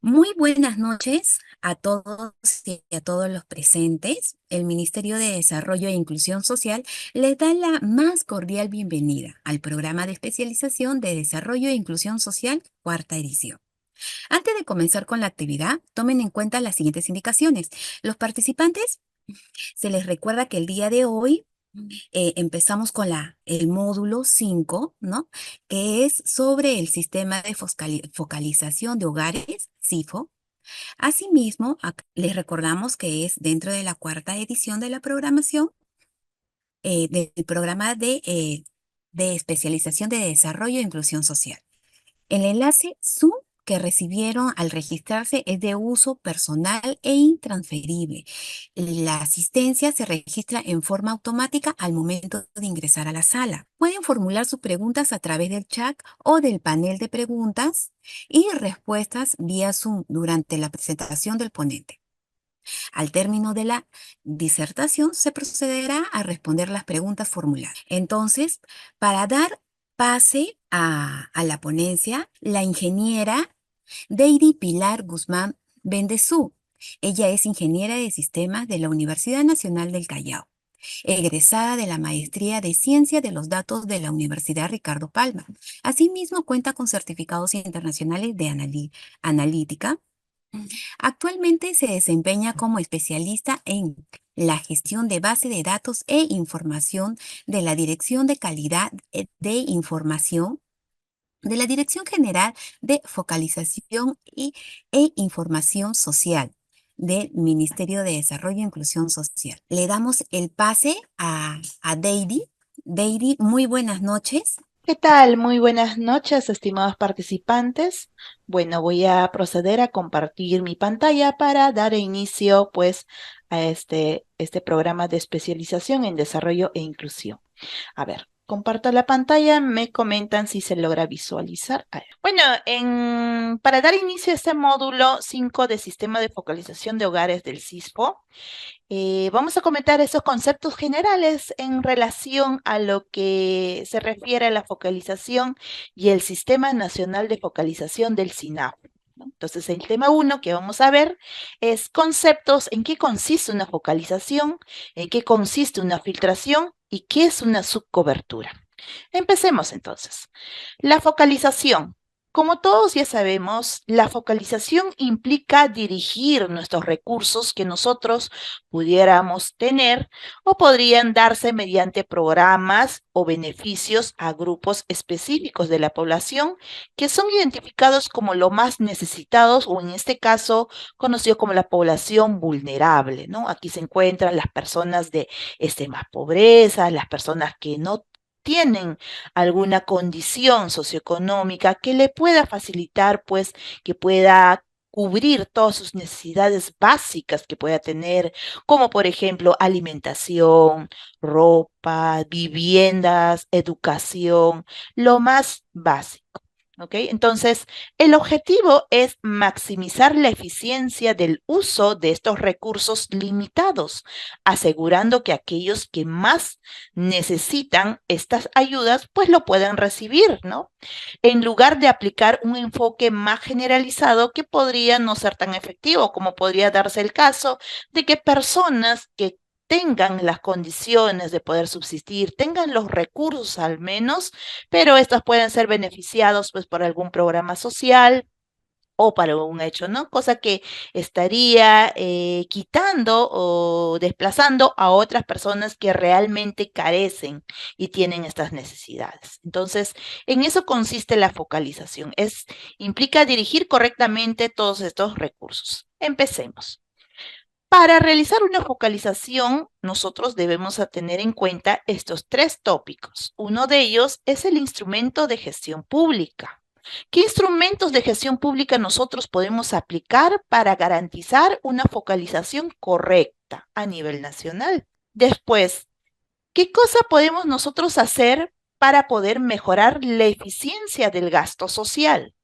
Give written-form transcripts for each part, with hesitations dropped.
Muy buenas noches a todos y a todos los presentes. El Ministerio de Desarrollo e Inclusión Social les da la más cordial bienvenida al programa de especialización de Desarrollo e Inclusión Social, cuarta edición. Antes de comenzar con la actividad, tomen en cuenta las siguientes indicaciones. Los participantes se les recuerda que el día de hoy empezamos con el módulo 5, ¿no? Que es sobre el sistema de focalización de hogares, SIFO. Asimismo, les recordamos que es dentro de la cuarta edición de la programación del programa de especialización de desarrollo e inclusión social. El enlace Zoom que recibieron al registrarse es de uso personal e intransferible. La asistencia se registra en forma automática al momento de ingresar a la sala. Pueden formular sus preguntas a través del chat o del panel de preguntas y respuestas vía Zoom durante la presentación del ponente. Al término de la disertación se procederá a responder las preguntas formuladas. Entonces, para dar pase a la ponencia, la ingeniera Deiri Pilar Guzmán Bendezú. Ella es ingeniera de sistemas de la Universidad Nacional del Callao, egresada de la Maestría de Ciencia de los Datos de la Universidad Ricardo Palma. Asimismo, cuenta con certificados internacionales de analítica. Actualmente se desempeña como especialista en la gestión de base de datos e información de la Dirección de Calidad de Información de la Dirección General de Focalización e Información Social del Ministerio de Desarrollo e Inclusión Social. Le damos el pase a Deidi. Deidi, muy buenas noches. ¿Qué tal? Muy buenas noches, estimados participantes. Bueno, voy a proceder a compartir mi pantalla para dar inicio, pues, a este programa de especialización en desarrollo e inclusión. A ver, comparto la pantalla, me comentan si se logra visualizar. A ver. Bueno, para dar inicio a este módulo 5 de Sistema de Focalización de Hogares del CISFO, vamos a comentar esos conceptos generales en relación a lo que se refiere a la focalización y el Sistema Nacional de Focalización del SINAF, ¿no? Entonces, el tema uno que vamos a ver es conceptos, en qué consiste una focalización, en qué consiste una filtración y qué es una subcobertura. Empecemos entonces. La focalización. Como todos ya sabemos, la focalización implica dirigir nuestros recursos que nosotros pudiéramos tener o podrían darse mediante programas o beneficios a grupos específicos de la población que son identificados como los más necesitados o en este caso conocido como la población vulnerable, ¿no? Aquí se encuentran las personas de más pobreza, las personas que no tienen alguna condición socioeconómica que le pueda facilitar, pues, que pueda cubrir todas sus necesidades básicas que pueda tener, como por ejemplo alimentación, ropa, viviendas, educación, lo más básico. ¿Ok? Entonces, el objetivo es maximizar la eficiencia del uso de estos recursos limitados, asegurando que aquellos que más necesitan estas ayudas, pues lo puedan recibir, ¿no? En lugar de aplicar un enfoque más generalizado que podría no ser tan efectivo, como podría darse el caso de que personas que tengan las condiciones de poder subsistir, tengan los recursos al menos, pero estos pueden ser beneficiados pues por algún programa social o para un hecho, ¿no? Cosa que estaría quitando o desplazando a otras personas que realmente carecen y tienen estas necesidades. Entonces, en eso consiste la focalización. Implica dirigir correctamente todos estos recursos. Empecemos. Para realizar una focalización, nosotros debemos tener en cuenta estos tres tópicos. Uno de ellos es el instrumento de gestión pública. ¿Qué instrumentos de gestión pública nosotros podemos aplicar para garantizar una focalización correcta a nivel nacional? Después, ¿qué cosa podemos nosotros hacer para poder mejorar la eficiencia del gasto social?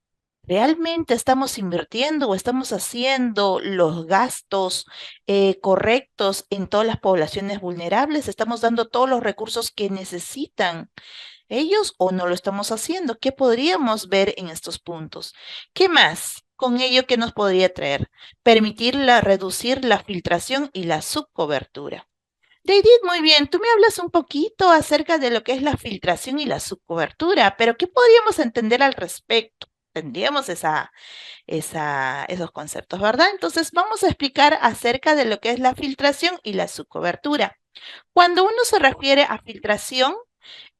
¿Realmente estamos invirtiendo o estamos haciendo los gastos correctos en todas las poblaciones vulnerables? ¿Estamos dando todos los recursos que necesitan ellos o no lo estamos haciendo? ¿Qué podríamos ver en estos puntos? ¿Qué más? con ello que nos podría traer, reducir la filtración y la subcobertura. Deidit, muy bien, tú me hablas un poquito acerca de lo que es la filtración y la subcobertura, pero ¿qué podríamos entender al respecto? Tendríamos esos conceptos, ¿verdad? Entonces vamos a explicar acerca de lo que es la filtración y la subcobertura. Cuando uno se refiere a filtración,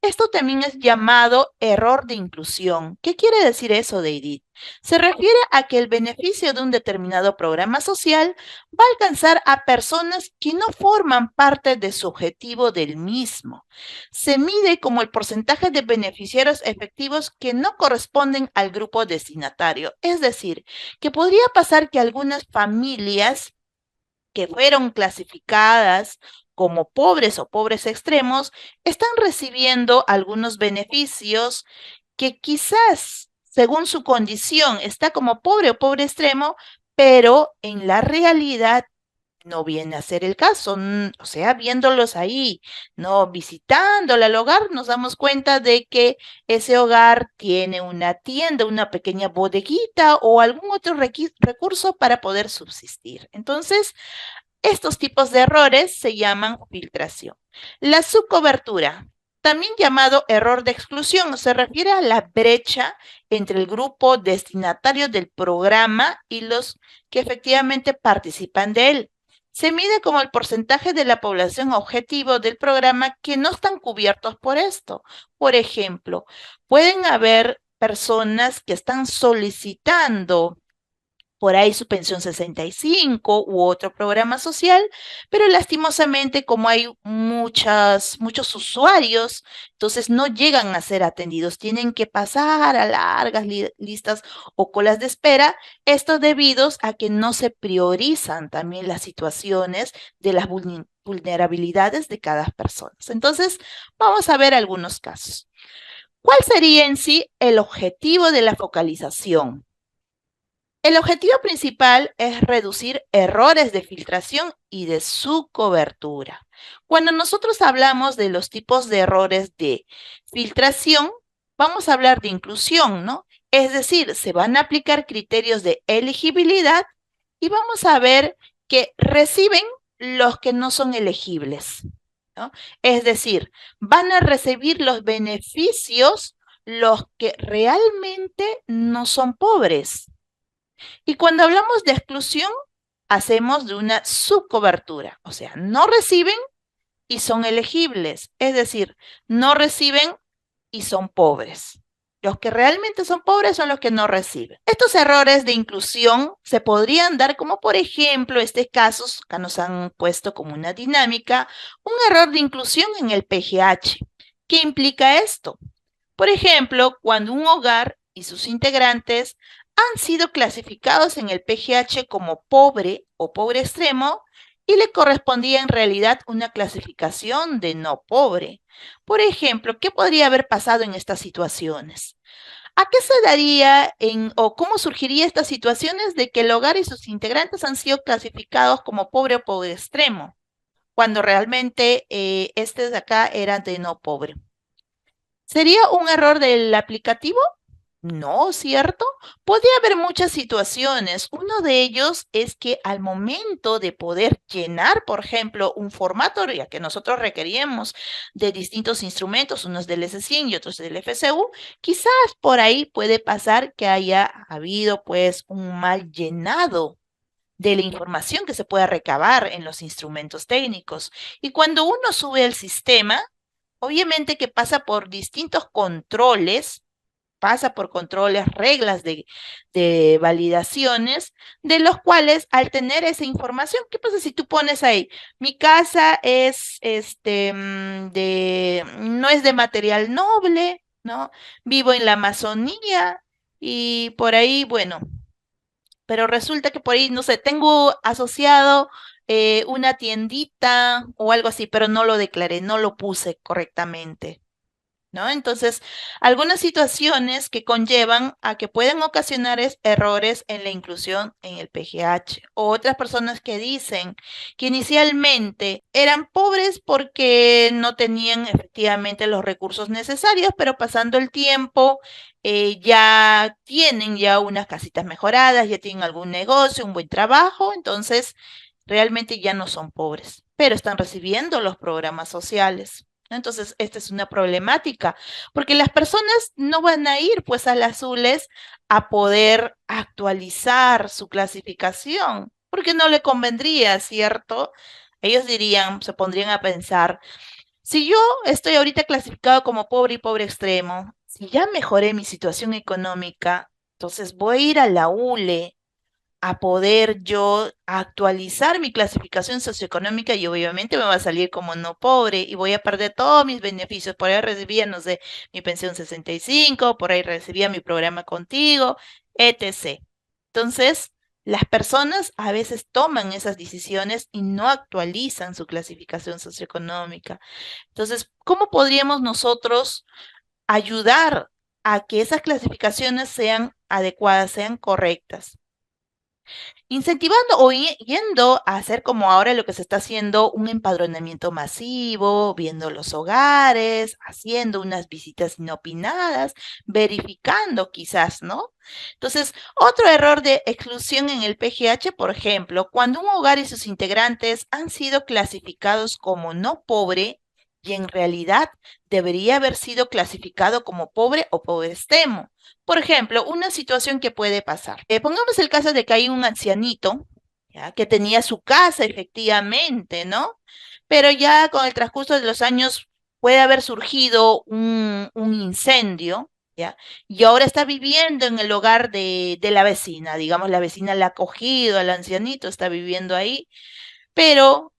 esto también es llamado error de inclusión. ¿Qué quiere decir eso, Deidit? Se refiere a que el beneficio de un determinado programa social va a alcanzar a personas que no forman parte de su objetivo del mismo. Se mide como el porcentaje de beneficiarios efectivos que no corresponden al grupo destinatario. Es decir, que podría pasar que algunas familias que fueron clasificadas como pobres o pobres extremos, están recibiendo algunos beneficios que quizás, según su condición, está como pobre o pobre extremo, pero en la realidad no viene a ser el caso. O sea, viéndolos ahí, no visitándola al hogar, nos damos cuenta de que ese hogar tiene una tienda, una pequeña bodeguita o algún otro recurso para poder subsistir. Entonces, estos tipos de errores se llaman filtración. La subcobertura, también llamado error de exclusión, se refiere a la brecha entre el grupo destinatario del programa y los que efectivamente participan de él. Se mide como el porcentaje de la población objetivo del programa que no están cubiertos por esto. Por ejemplo, pueden haber personas que están solicitando por ahí su pensión 65 u otro programa social, pero lastimosamente como hay muchos usuarios, entonces no llegan a ser atendidos, tienen que pasar a largas listas o colas de espera, esto debido a que no se priorizan también las situaciones de las vulnerabilidades de cada persona. Entonces, vamos a ver algunos casos. ¿Cuál sería en sí el objetivo de la focalización? El objetivo principal es reducir errores de filtración y de su cobertura. Cuando nosotros hablamos de los tipos de errores de filtración, vamos a hablar de inclusión, ¿no? Es decir, se van a aplicar criterios de elegibilidad y vamos a ver que reciben los que no son elegibles, ¿no? Es decir, van a recibir los beneficios los que realmente no son pobres. Y cuando hablamos de exclusión, hacemos de una subcobertura, o sea, no reciben y son elegibles, es decir, no reciben y son pobres. Los que realmente son pobres son los que no reciben. Estos errores de inclusión se podrían dar como, por ejemplo, este caso, acá nos han puesto como una dinámica, un error de inclusión en el PGH. ¿Qué implica esto? Por ejemplo, cuando un hogar y sus integrantes han sido clasificados en el PGH como pobre o pobre extremo y le correspondía en realidad una clasificación de no pobre. Por ejemplo, ¿qué podría haber pasado en estas situaciones? ¿A qué se daría o cómo surgiría estas situaciones de que el hogar y sus integrantes han sido clasificados como pobre o pobre extremo, cuando realmente este de acá era de no pobre? ¿Sería un error del aplicativo? No, ¿cierto? Podría haber muchas situaciones. Uno de ellos es que al momento de poder llenar, por ejemplo, un formato, ya que nosotros requeríamos de distintos instrumentos, unos del S100 y otros del FCU, quizás por ahí puede pasar que haya habido pues un mal llenado de la información que se pueda recabar en los instrumentos técnicos. Y cuando uno sube el sistema, obviamente que pasa por controles, reglas de validaciones, de los cuales al tener esa información, ¿qué pasa si tú pones ahí? Mi casa es no es de material noble, ¿no? Vivo en la Amazonía y por ahí, bueno, pero resulta que por ahí, no sé, tengo asociado una tiendita o algo así, pero no lo declaré, no lo puse correctamente. ¿no? Entonces, algunas situaciones que conllevan a que pueden ocasionar errores en la inclusión en el PGH. O otras personas que dicen que inicialmente eran pobres porque no tenían efectivamente los recursos necesarios, pero pasando el tiempo ya tienen ya unas casitas mejoradas, ya tienen algún negocio, un buen trabajo, entonces realmente ya no son pobres, pero están recibiendo los programas sociales. Entonces, esta es una problemática, porque las personas no van a ir pues a las azules a poder actualizar su clasificación, porque no le convendría, ¿cierto? Ellos dirían, se pondrían a pensar, si yo estoy ahorita clasificado como pobre y pobre extremo, si ya mejoré mi situación económica, entonces voy a ir a la ULE a poder yo actualizar mi clasificación socioeconómica y obviamente me va a salir como no pobre y voy a perder todos mis beneficios. Por ahí recibía, no sé, mi pensión 65, por ahí recibía mi programa contigo, etc. Entonces, las personas a veces toman esas decisiones y no actualizan su clasificación socioeconómica. Entonces, ¿cómo podríamos nosotros ayudar a que esas clasificaciones sean adecuadas, sean correctas? Incentivando o yendo a hacer como ahora lo que se está haciendo, un empadronamiento masivo, viendo los hogares, haciendo unas visitas inopinadas, verificando quizás, ¿no? Entonces, otro error de exclusión en el PGH, por ejemplo, cuando un hogar y sus integrantes han sido clasificados como no pobre y en realidad debería haber sido clasificado como pobre o pobre extremo. Por ejemplo, una situación que puede pasar. Pongamos el caso de que hay un ancianito, ¿ya? Que tenía su casa, efectivamente, ¿no? Pero ya con el transcurso de los años puede haber surgido un incendio, ¿ya? Y ahora está viviendo en el hogar de la vecina, digamos, la vecina le ha acogido al ancianito, está viviendo ahí, pero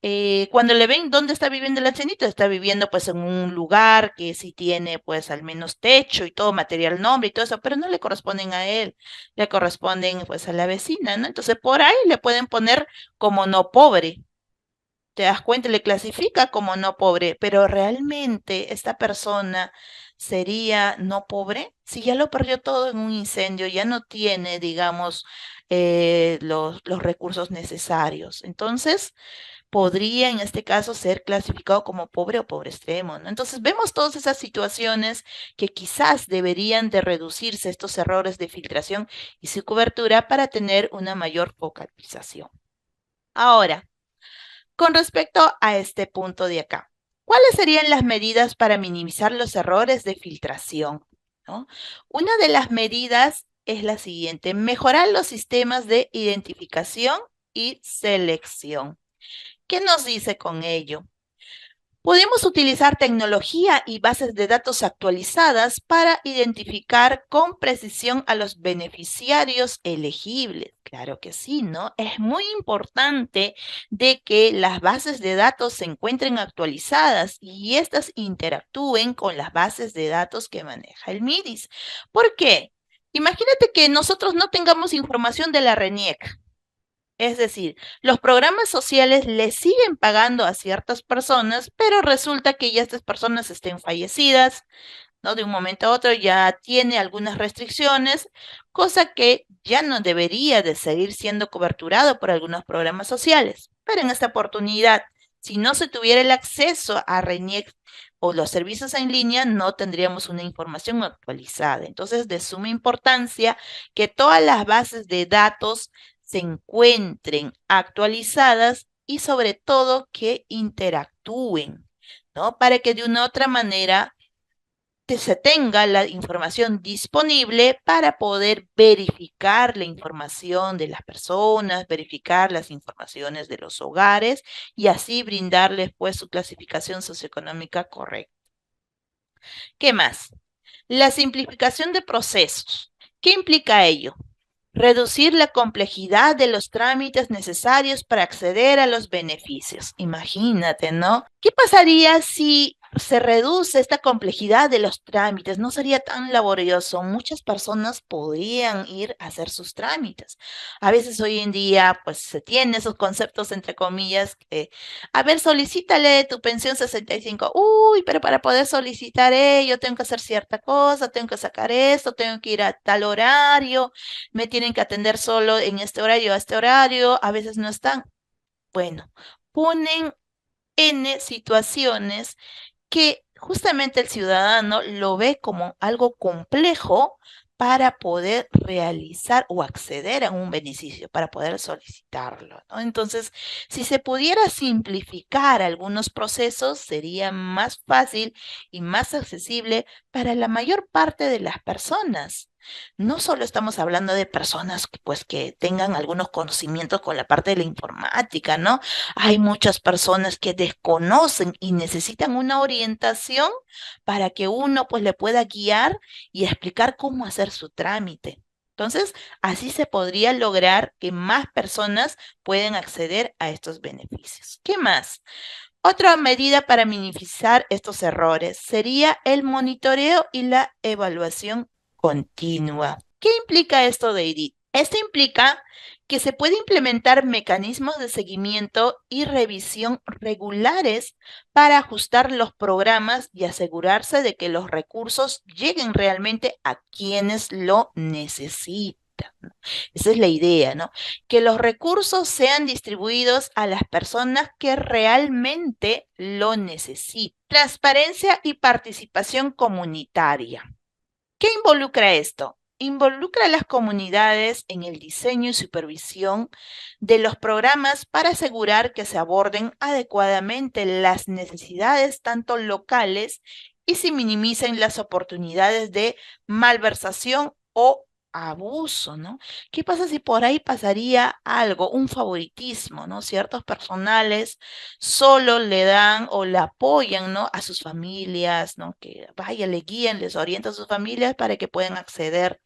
cuando le ven dónde está viviendo el ancianito, está viviendo pues en un lugar que sí tiene pues al menos techo y todo, material nombre y todo eso, pero no le corresponden a él, le corresponden pues a la vecina, ¿no? Entonces por ahí le pueden poner como no pobre, te das cuenta, le clasifica como no pobre, pero realmente esta persona sería no pobre si ya lo perdió todo en un incendio, ya no tiene, digamos, los recursos necesarios. Entonces, podría en este caso ser clasificado como pobre o pobre extremo, ¿no? Entonces vemos todas esas situaciones que quizás deberían de reducirse estos errores de filtración y su cobertura para tener una mayor focalización. Ahora, con respecto a este punto de acá, ¿cuáles serían las medidas para minimizar los errores de filtración? ¿No? Una de las medidas es la siguiente: mejorar los sistemas de identificación y selección. ¿Qué nos dice con ello? Podemos utilizar tecnología y bases de datos actualizadas para identificar con precisión a los beneficiarios elegibles. Claro que sí, ¿no? Es muy importante de que las bases de datos se encuentren actualizadas y éstas interactúen con las bases de datos que maneja el MIDIS. ¿Por qué? Imagínate que nosotros no tengamos información de la RENIEC. Es decir, los programas sociales le siguen pagando a ciertas personas, pero resulta que ya estas personas estén fallecidas, ¿no? De un momento a otro ya tiene algunas restricciones, cosa que ya no debería de seguir siendo coberturado por algunos programas sociales. Pero en esta oportunidad, si no se tuviera el acceso a RENIEC o los servicios en línea, no tendríamos una información actualizada. Entonces, de suma importancia que todas las bases de datos se encuentren actualizadas y sobre todo que interactúen, ¿no? Para que de una u otra manera se tenga la información disponible para poder verificar la información de las personas, verificar las informaciones de los hogares y así brindarles pues su clasificación socioeconómica correcta. ¿Qué más? La simplificación de procesos. ¿Qué implica ello? Reducir la complejidad de los trámites necesarios para acceder a los beneficios. Imagínate, ¿no? ¿Qué pasaría si se reduce esta complejidad de los trámites, no sería tan laborioso. Muchas personas podrían ir a hacer sus trámites. A veces hoy en día, pues se tiene esos conceptos, entre comillas, que, a ver, solicítale tu pensión 65. Uy, pero para poder solicitar ello, tengo que hacer cierta cosa, tengo que sacar esto, tengo que ir a tal horario, me tienen que atender solo en este horario, a este horario, a veces no están. Bueno, ponen N situaciones que justamente el ciudadano lo ve como algo complejo para poder realizar o acceder a un beneficio, para poder solicitarlo, ¿no? Entonces, si se pudiera simplificar algunos procesos, sería más fácil y más accesible para la mayor parte de las personas. No solo estamos hablando de personas que, pues, que tengan algunos conocimientos con la parte de la informática, ¿no? Hay muchas personas que desconocen y necesitan una orientación para que uno pues le pueda guiar y explicar cómo hacer su trámite. Entonces, así se podría lograr que más personas puedan acceder a estos beneficios. ¿Qué más? Otra medida para minimizar estos errores sería el monitoreo y la evaluación continua. ¿Qué implica esto de IDIT? Esto implica que se puede implementar mecanismos de seguimiento y revisión regulares para ajustar los programas y asegurarse de que los recursos lleguen realmente a quienes lo necesitan. Esa es la idea, ¿no? Que los recursos sean distribuidos a las personas que realmente lo necesitan. Transparencia y participación comunitaria. ¿Qué involucra esto? Involucra a las comunidades en el diseño y supervisión de los programas para asegurar que se aborden adecuadamente las necesidades tanto locales y se minimicen las oportunidades de malversación o abuso, ¿no? ¿Qué pasa si por ahí pasaría algo, un favoritismo, ¿no? Ciertos personales solo le dan o le apoyan, ¿no? A sus familias, ¿no? Que vaya, le guíen, les orientan a sus familias para que puedan acceder,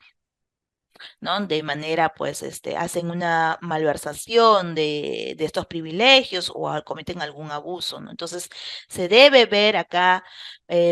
¿no? De manera, pues, hacen una malversación de estos privilegios o cometen algún abuso, ¿no? Entonces, se debe ver acá,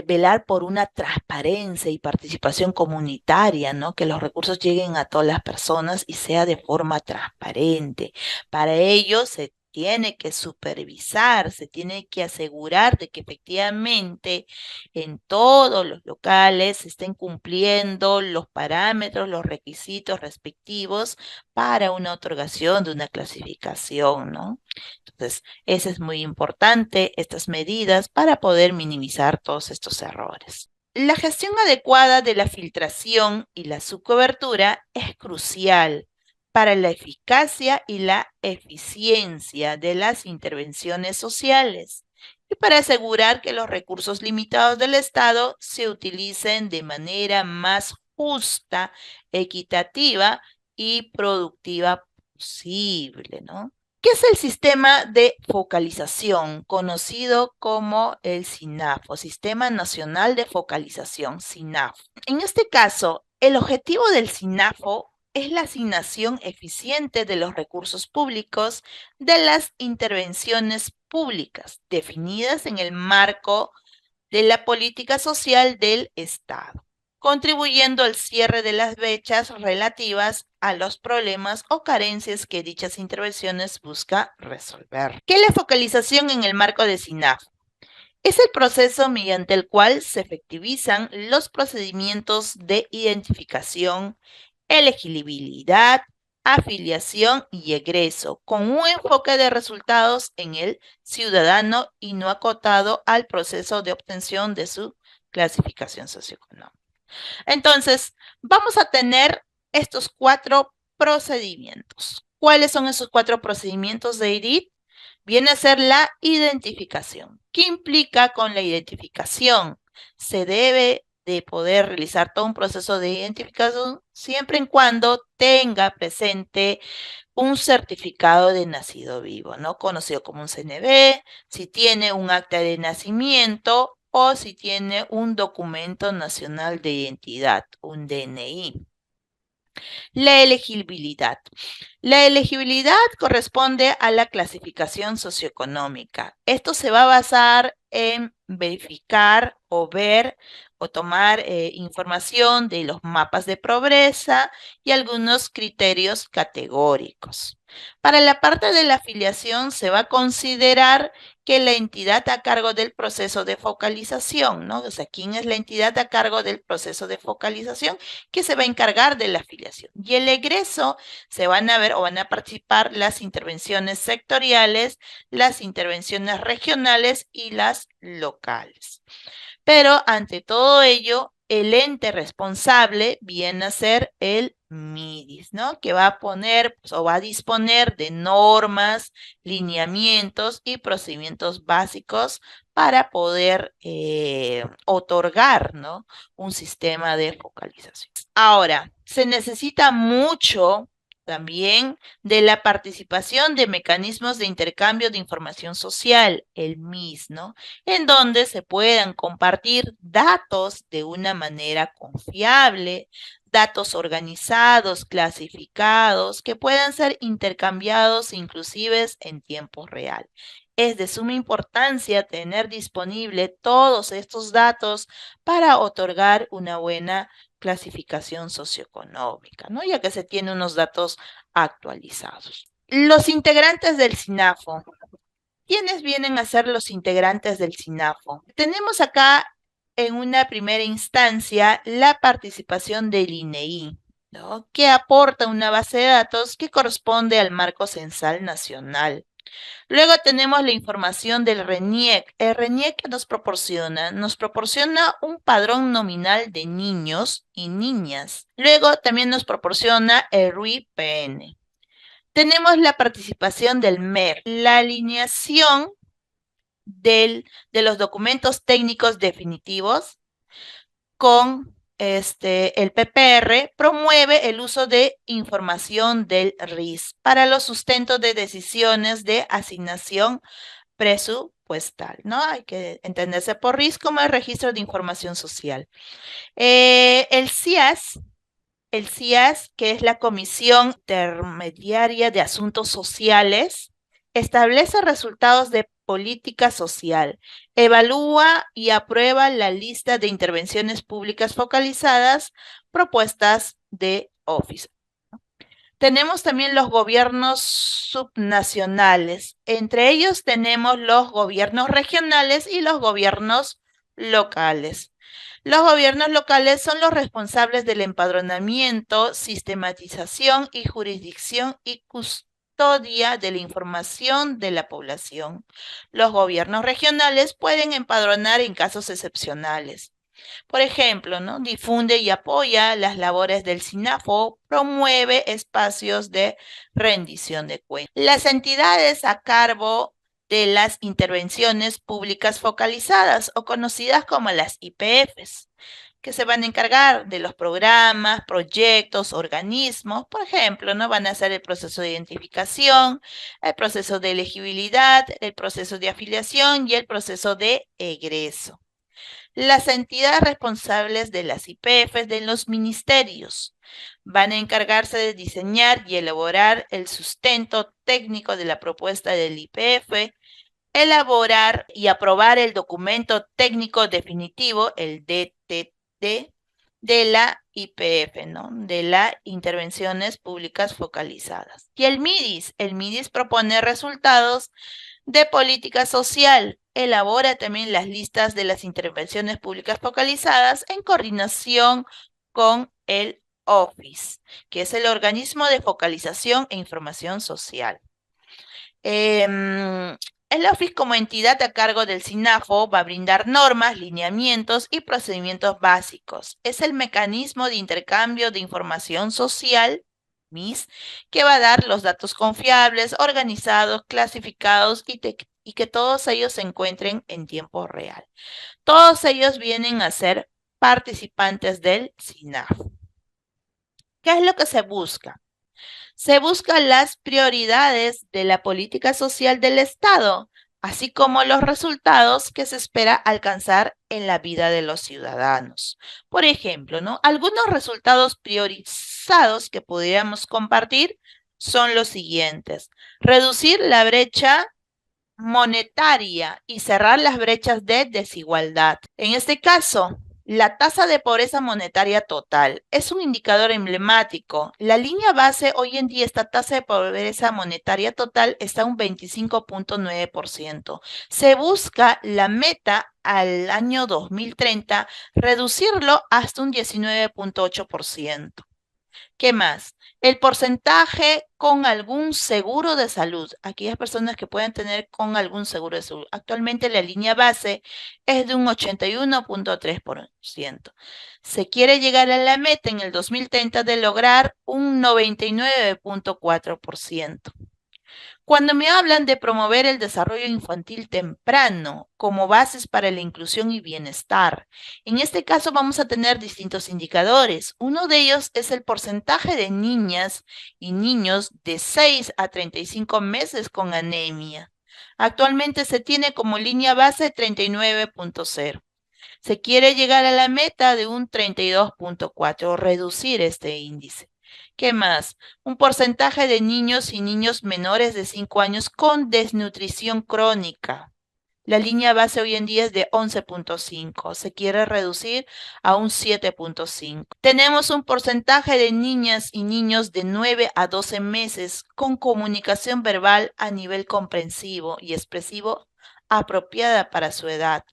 velar por una transparencia y participación comunitaria, ¿no? Que los recursos lleguen a todas las personas y sea de forma transparente. Para ello, se tiene que supervisar, se tiene que asegurar de que efectivamente en todos los locales se estén cumpliendo los parámetros, los requisitos respectivos para una otorgación de una clasificación, ¿no? Entonces, eso es muy importante, estas medidas para poder minimizar todos estos errores. La gestión adecuada de la filtración y la subcobertura es crucial para la eficacia y la eficiencia de las intervenciones sociales y para asegurar que los recursos limitados del Estado se utilicen de manera más justa, equitativa y productiva posible, ¿no? ¿Qué es el sistema de focalización, conocido como el SINAFO, Sistema Nacional de Focalización, SINAFO? En este caso, el objetivo del SINAFO es la asignación eficiente de los recursos públicos de las intervenciones públicas definidas en el marco de la política social del Estado, contribuyendo al cierre de las brechas relativas a los problemas o carencias que dichas intervenciones busca resolver. ¿Qué es la focalización en el marco de SINAF? Es el proceso mediante el cual se efectivizan los procedimientos de identificación, elegibilidad, afiliación y egreso, con un enfoque de resultados en el ciudadano y no acotado al proceso de obtención de su clasificación socioeconómica. Entonces, vamos a tener estos 4 procedimientos. ¿Cuáles son esos 4 procedimientos de IDIT? Viene a ser la identificación. ¿Qué implica con la identificación? Se debe de poder realizar todo un proceso de identificación siempre en cuando tenga presente un certificado de nacido vivo, ¿no? Conocido como un CNV, si tiene un acta de nacimiento o si tiene un documento nacional de identidad, un DNI. La elegibilidad. La elegibilidad corresponde a la clasificación socioeconómica. Esto se va a basar en verificar o ver o tomar información de los mapas de pobreza y algunos criterios categóricos. Para la parte de la afiliación se va a considerar que la entidad a cargo del proceso de focalización, ¿no? O sea, ¿quién es la entidad a cargo del proceso de focalización que se va a encargar de la afiliación? Y el egreso se van a ver o van a participar las intervenciones sectoriales, las intervenciones regionales y las locales. Pero ante todo ello, el ente responsable viene a ser el MIDIS, ¿no? Que va a poner pues, o va a disponer de normas, lineamientos y procedimientos básicos para poder otorgar, ¿no? Un sistema de focalización. Ahora, se necesita mucho también de la participación de mecanismos de intercambio de información social, el MIS, ¿no? En donde se puedan compartir datos de una manera confiable, datos organizados, clasificados, que puedan ser intercambiados inclusive en tiempo real. Es de suma importancia tener disponible todos estos datos para otorgar una buena clasificación socioeconómica, ¿no? Ya que se tienen unos datos actualizados. Los integrantes del SINAFO. ¿Quiénes vienen a ser los integrantes del SINAFO? Tenemos acá en una primera instancia la participación del INEI, ¿no? Que aporta una base de datos que corresponde al marco censal nacional. Luego tenemos la información del RENIEC. El RENIEC nos proporciona un padrón nominal de niños y niñas. Luego también nos proporciona el RUI-PN. Tenemos la participación del MEP, la alineación de los documentos técnicos definitivos con el PPR promueve el uso de información del RIS para los sustentos de decisiones de asignación presupuestal, ¿no? Hay que entenderse por RIS como el Registro de Información Social. El CIAS, que es la Comisión Intermediaria de Asuntos Sociales, establece resultados de política social, evalúa y aprueba la lista de intervenciones públicas focalizadas propuestas de Office. Tenemos también los gobiernos subnacionales. Entre ellos tenemos los gobiernos regionales y los gobiernos locales. Los gobiernos locales son los responsables del empadronamiento, sistematización y jurisdicción y custodia de la información de la población. Los gobiernos regionales pueden empadronar en casos excepcionales. Por ejemplo, ¿no? Difunde y apoya las labores del SINAFO, promueve espacios de rendición de cuentas. Las entidades a cargo de las intervenciones públicas focalizadas o conocidas como las IPFs, que se van a encargar de los programas, proyectos, organismos, por ejemplo, ¿no? Van a hacer el proceso de identificación, el proceso de elegibilidad, el proceso de afiliación y el proceso de egreso. Las entidades responsables de las IPFs de los ministerios van a encargarse de diseñar y elaborar el sustento técnico de la propuesta del IPF, elaborar y aprobar el documento técnico definitivo, el DTT, de la IPF, ¿no? De las intervenciones públicas focalizadas. Y el MIDIS propone resultados de política social. Elabora también las listas de las intervenciones públicas focalizadas en coordinación con el Office, que es el organismo de focalización e información social. El Office, como entidad a cargo del SINAFO, va a brindar normas, lineamientos y procedimientos básicos. Es el mecanismo de intercambio de información social, MIS, que va a dar los datos confiables, organizados, clasificados y que todos ellos se encuentren en tiempo real. Todos ellos vienen a ser participantes del SINAFO. ¿Qué es lo que se busca? Se buscan las prioridades de la política social del Estado, así como los resultados que se espera alcanzar en la vida de los ciudadanos. Por ejemplo, ¿no? Algunos resultados priorizados trazados que podríamos compartir son los siguientes. Reducir la brecha monetaria y cerrar las brechas de desigualdad. En este caso, la tasa de pobreza monetaria total es un indicador emblemático. La línea base hoy en día, esta tasa de pobreza monetaria total está a un 25.9%. Se busca la meta al año 2030, reducirlo hasta un 19.8%. ¿Qué más? El porcentaje con algún seguro de salud, aquellas personas que pueden tener con algún seguro de salud. Actualmente la línea base es de un 81.3%. Se quiere llegar a la meta en el 2030 de lograr un 99.4%. Cuando me hablan de promover el desarrollo infantil temprano como bases para la inclusión y bienestar, en este caso vamos a tener distintos indicadores. Uno de ellos es el porcentaje de niñas y niños de 6 a 35 meses con anemia. Actualmente se tiene como línea base 39.0. Se quiere llegar a la meta de un 32.4, reducir este índice. ¿Qué más? Un porcentaje de niños y niños menores de 5 años con desnutrición crónica. La línea base hoy en día es de 11.5. Se quiere reducir a un 7.5. Tenemos un porcentaje de niñas y niños de 9 a 12 meses con comunicación verbal a nivel comprensivo y expresivo apropiada para su edad.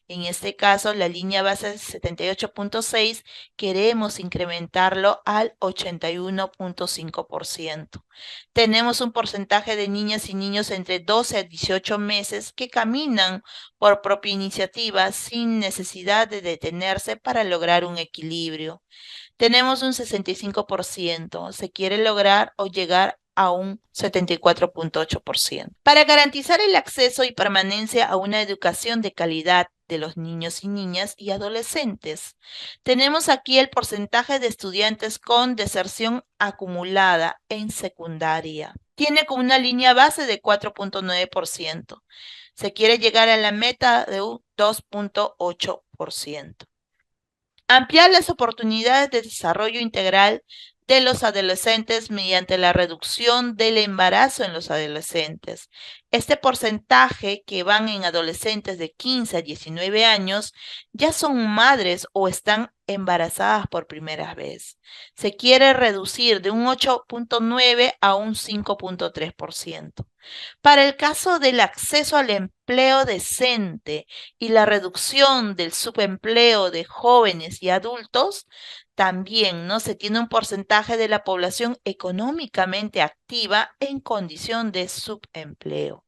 En este caso, la línea base es 78.6, queremos incrementarlo al 81.5%. Tenemos un porcentaje de niñas y niños entre 12 a 18 meses que caminan por propia iniciativa sin necesidad de detenerse para lograr un equilibrio. Tenemos un 65%, se quiere lograr o llegar a un 74.8%. Para garantizar el acceso y permanencia a una educación de calidad de los niños y niñas y adolescentes, tenemos aquí el porcentaje de estudiantes con deserción acumulada en secundaria. Tiene como una línea base de 4.9%. Se quiere llegar a la meta de un 2.8%. Ampliar las oportunidades de desarrollo integral de los adolescentes mediante la reducción del embarazo en los adolescentes. Este porcentaje que van en adolescentes de 15 a 19 años ya son madres o están embarazadas por primera vez. Se quiere reducir de un 8.9 a un 5.3%. Para el caso del acceso al empleo decente y la reducción del subempleo de jóvenes y adultos, también no se tiene un porcentaje de la población económicamente activa en condición de subempleo,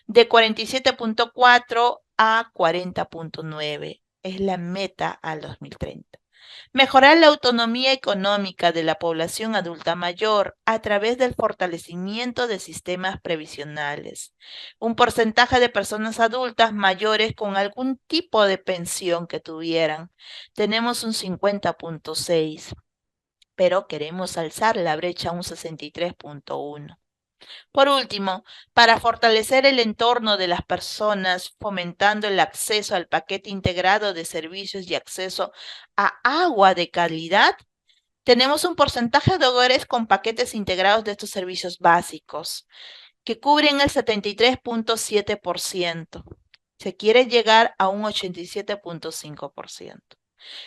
de 47.4 a 40.9. Es la meta al 2030. Mejorar la autonomía económica de la población adulta mayor a través del fortalecimiento de sistemas previsionales. Un porcentaje de personas adultas mayores con algún tipo de pensión que tuvieran. Tenemos un 50.6, pero queremos alzar la brecha a un 63.1. Por último, para fortalecer el entorno de las personas, fomentando el acceso al paquete integrado de servicios y acceso a agua de calidad, tenemos un porcentaje de hogares con paquetes integrados de estos servicios básicos, que cubren el 73.7%. Se quiere llegar a un 87.5%.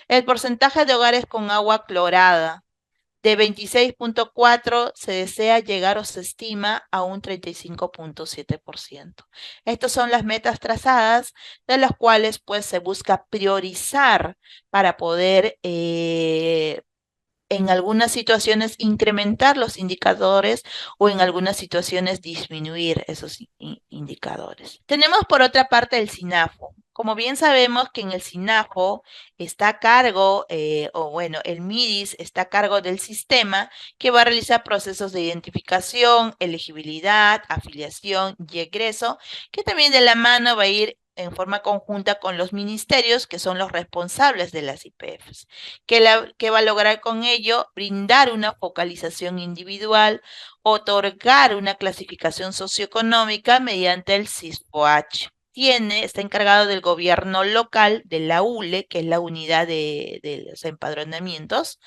El porcentaje de hogares con agua clorada, de 26.4 se desea llegar o se estima a un 35.7%. Estas son las metas trazadas, de las cuales pues se busca priorizar para poder en algunas situaciones incrementar los indicadores o en algunas situaciones disminuir esos indicadores. Tenemos por otra parte el SINAFO. Como bien sabemos que en el SINAFO está a cargo, el MIDIS está a cargo del sistema que va a realizar procesos de identificación, elegibilidad, afiliación y egreso, que también de la mano va a ir en forma conjunta con los ministerios que son los responsables de las IPFs. ¿Qué va a lograr con ello? Brindar una focalización individual, otorgar una clasificación socioeconómica mediante el CISPOH. está encargado del gobierno local, de la ULE, que es la unidad de los empadronamientos,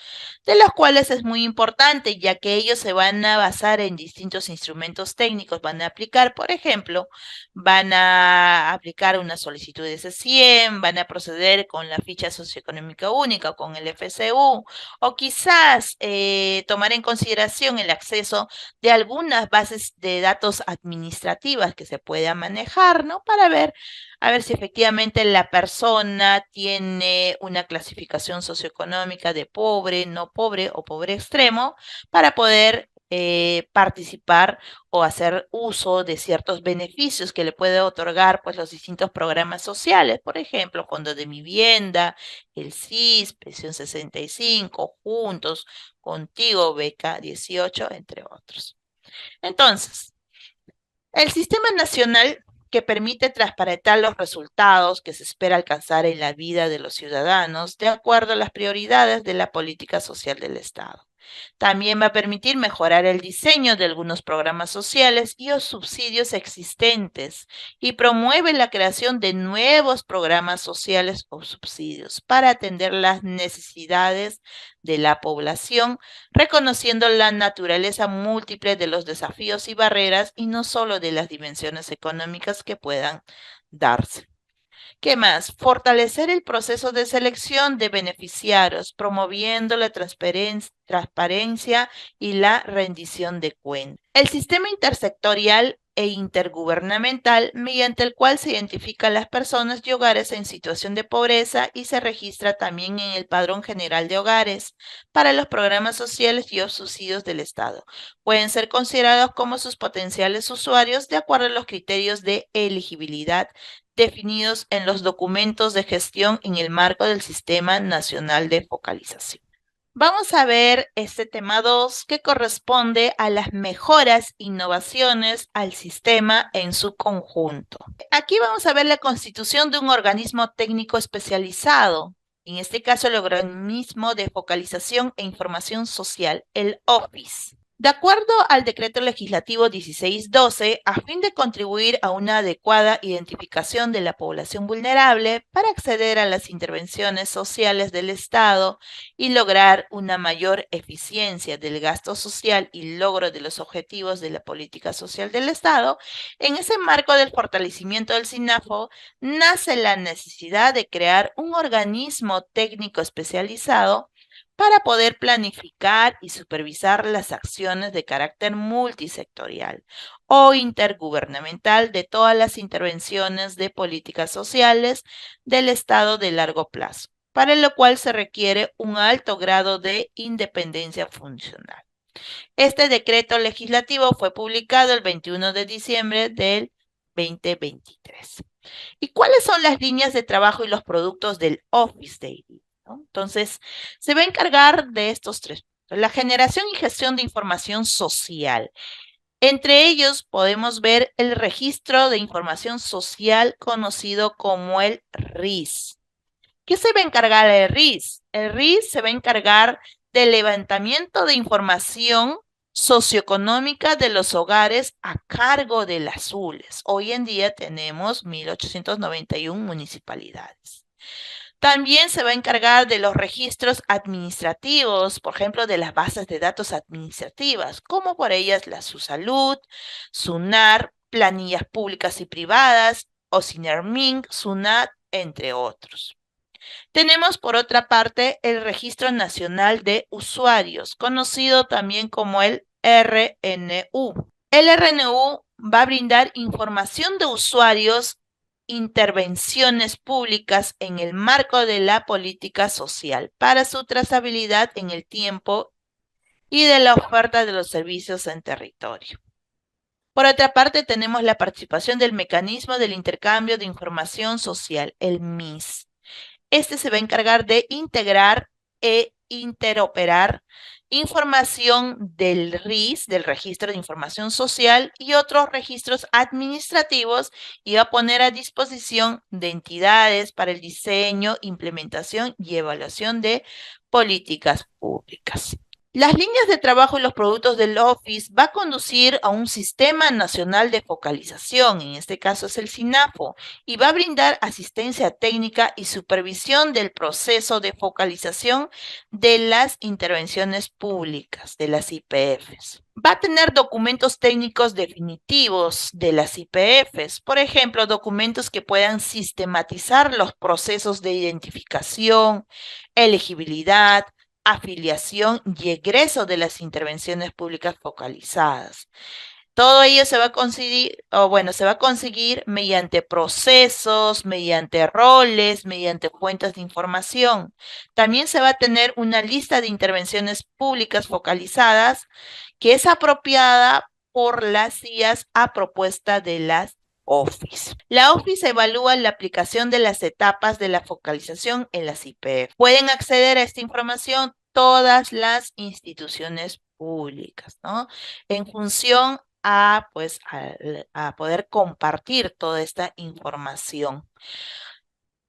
de los cuales es muy importante, ya que ellos se van a basar en distintos instrumentos técnicos, van a aplicar, por ejemplo, van a aplicar una solicitud de C100, van a proceder con la ficha socioeconómica única o con el FCU, o quizás tomar en consideración el acceso de algunas bases de datos administrativas que se puedan manejar, ¿no? Para ver, a ver si efectivamente la persona tiene una clasificación socioeconómica de pobre, no pobre o pobre extremo, para poder participar o hacer uso de ciertos beneficios que le puede otorgar pues los distintos programas sociales, por ejemplo, Fondo de Vivienda, el SIS, Pensión 65, Juntos, Contigo, Beca 18, entre otros. Entonces, el sistema nacional que permite transparentar los resultados que se espera alcanzar en la vida de los ciudadanos de acuerdo a las prioridades de la política social del Estado. También va a permitir mejorar el diseño de algunos programas sociales y los subsidios existentes y promueve la creación de nuevos programas sociales o subsidios para atender las necesidades de la población, reconociendo la naturaleza múltiple de los desafíos y barreras y no solo de las dimensiones económicas que puedan darse. ¿Qué más? Fortalecer el proceso de selección de beneficiarios, promoviendo la transparencia y la rendición de cuentas. El sistema intersectorial e intergubernamental mediante el cual se identifican las personas y hogares en situación de pobreza y se registra también en el Padrón General de Hogares para los programas sociales y subsidios del Estado. Pueden ser considerados como sus potenciales usuarios de acuerdo a los criterios de elegibilidad definidos en los documentos de gestión en el marco del Sistema Nacional de Focalización. Vamos a ver este tema 2 que corresponde a las mejoras, innovaciones al sistema en su conjunto. Aquí vamos a ver la constitución de un organismo técnico especializado, en este caso el organismo de focalización e información social, el OFIS. De acuerdo al decreto legislativo 1612, a fin de contribuir a una adecuada identificación de la población vulnerable para acceder a las intervenciones sociales del Estado y lograr una mayor eficiencia del gasto social y logro de los objetivos de la política social del Estado, en ese marco del fortalecimiento del SINAFO, nace la necesidad de crear un organismo técnico especializado para poder planificar y supervisar las acciones de carácter multisectorial o intergubernamental de todas las intervenciones de políticas sociales del Estado de largo plazo, para lo cual se requiere un alto grado de independencia funcional. Este decreto legislativo fue publicado el 21 de diciembre del 2023. ¿Y cuáles son las líneas de trabajo y los productos del Office Daily? ¿No? Entonces, se va a encargar de estos tres: la generación y gestión de información social. Entre ellos podemos ver el registro de información social conocido como el RIS. ¿Qué se va a encargar el RIS? El RIS se va a encargar del levantamiento de información socioeconómica de los hogares a cargo de las ULES. Hoy en día tenemos 1.891 municipalidades. También se va a encargar de los registros administrativos, por ejemplo, de las bases de datos administrativas, como por ellas la SUSalud, SUNAR, planillas públicas y privadas, OSINERMIN, SUNAT, entre otros. Tenemos por otra parte el Registro Nacional de Usuarios, conocido también como el RNU. El RNU va a brindar información de usuarios, intervenciones públicas en el marco de la política social para su trazabilidad en el tiempo y de la oferta de los servicios en territorio. Por otra parte, tenemos la participación del mecanismo del intercambio de información social, el MIS. Este se va a encargar de integrar e interoperar información del RIS, del Registro de Información Social, y otros registros administrativos, y va a poner a disposición de entidades para el diseño, implementación y evaluación de políticas públicas. Las líneas de trabajo y los productos del Office va a conducir a un sistema nacional de focalización, en este caso es el SINAFO, y va a brindar asistencia técnica y supervisión del proceso de focalización de las intervenciones públicas, de las IPFs. Va a tener documentos técnicos definitivos de las IPFs, por ejemplo, documentos que puedan sistematizar los procesos de identificación, elegibilidad, afiliación y egreso de las intervenciones públicas focalizadas. Todo ello se va a conseguir, se va a conseguir mediante procesos, mediante roles, mediante fuentes de información. También se va a tener una lista de intervenciones públicas focalizadas que es apropiada por las IAS a propuesta de las Office. La Office evalúa la aplicación de las etapas de la focalización en las IPF. Pueden acceder a esta información todas las instituciones públicas, ¿no? En función a poder compartir toda esta información.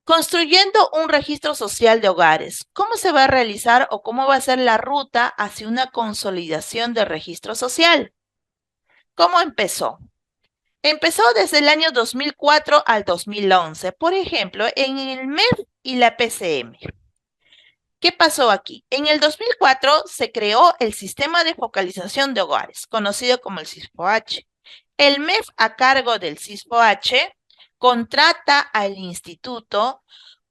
Construyendo un registro social de hogares. ¿Cómo se va a realizar o cómo va a ser la ruta hacia una consolidación del registro social? ¿Cómo empezó? Empezó desde el año 2004 al 2011, por ejemplo, en el MEF y la PCM. ¿Qué pasó aquí? En el 2004 se creó el Sistema de Focalización de Hogares, conocido como el SISPO-H. El MEF, a cargo del SISPO-H, contrata al instituto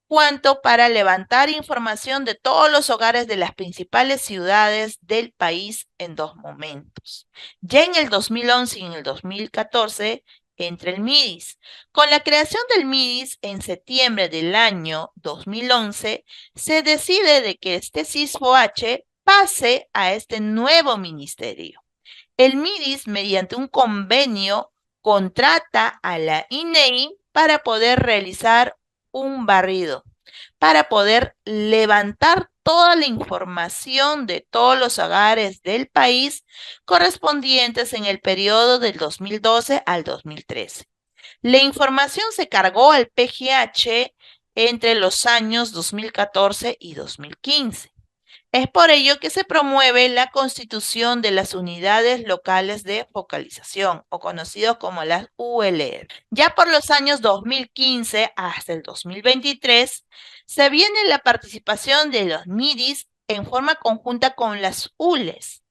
cuanto para levantar información de todos los hogares de las principales ciudades del país en dos momentos. Ya en el 2011 y en el 2014 entre el MIDIS. Con la creación del MIDIS en septiembre del año 2011, se decide de que este CISFO-H pase a este nuevo ministerio. El MIDIS, mediante un convenio, contrata a la INEI para poder realizar un barrido, para poder levantar toda la información de todos los hogares del país correspondientes en el periodo del 2012 al 2013. La información se cargó al PGH entre los años 2014 y 2015. Es por ello que se promueve la constitución de las unidades locales de focalización, o conocidos como las ULR. Ya por los años 2015 hasta el 2023, se viene la participación de los MIDIS en forma conjunta con las ULES,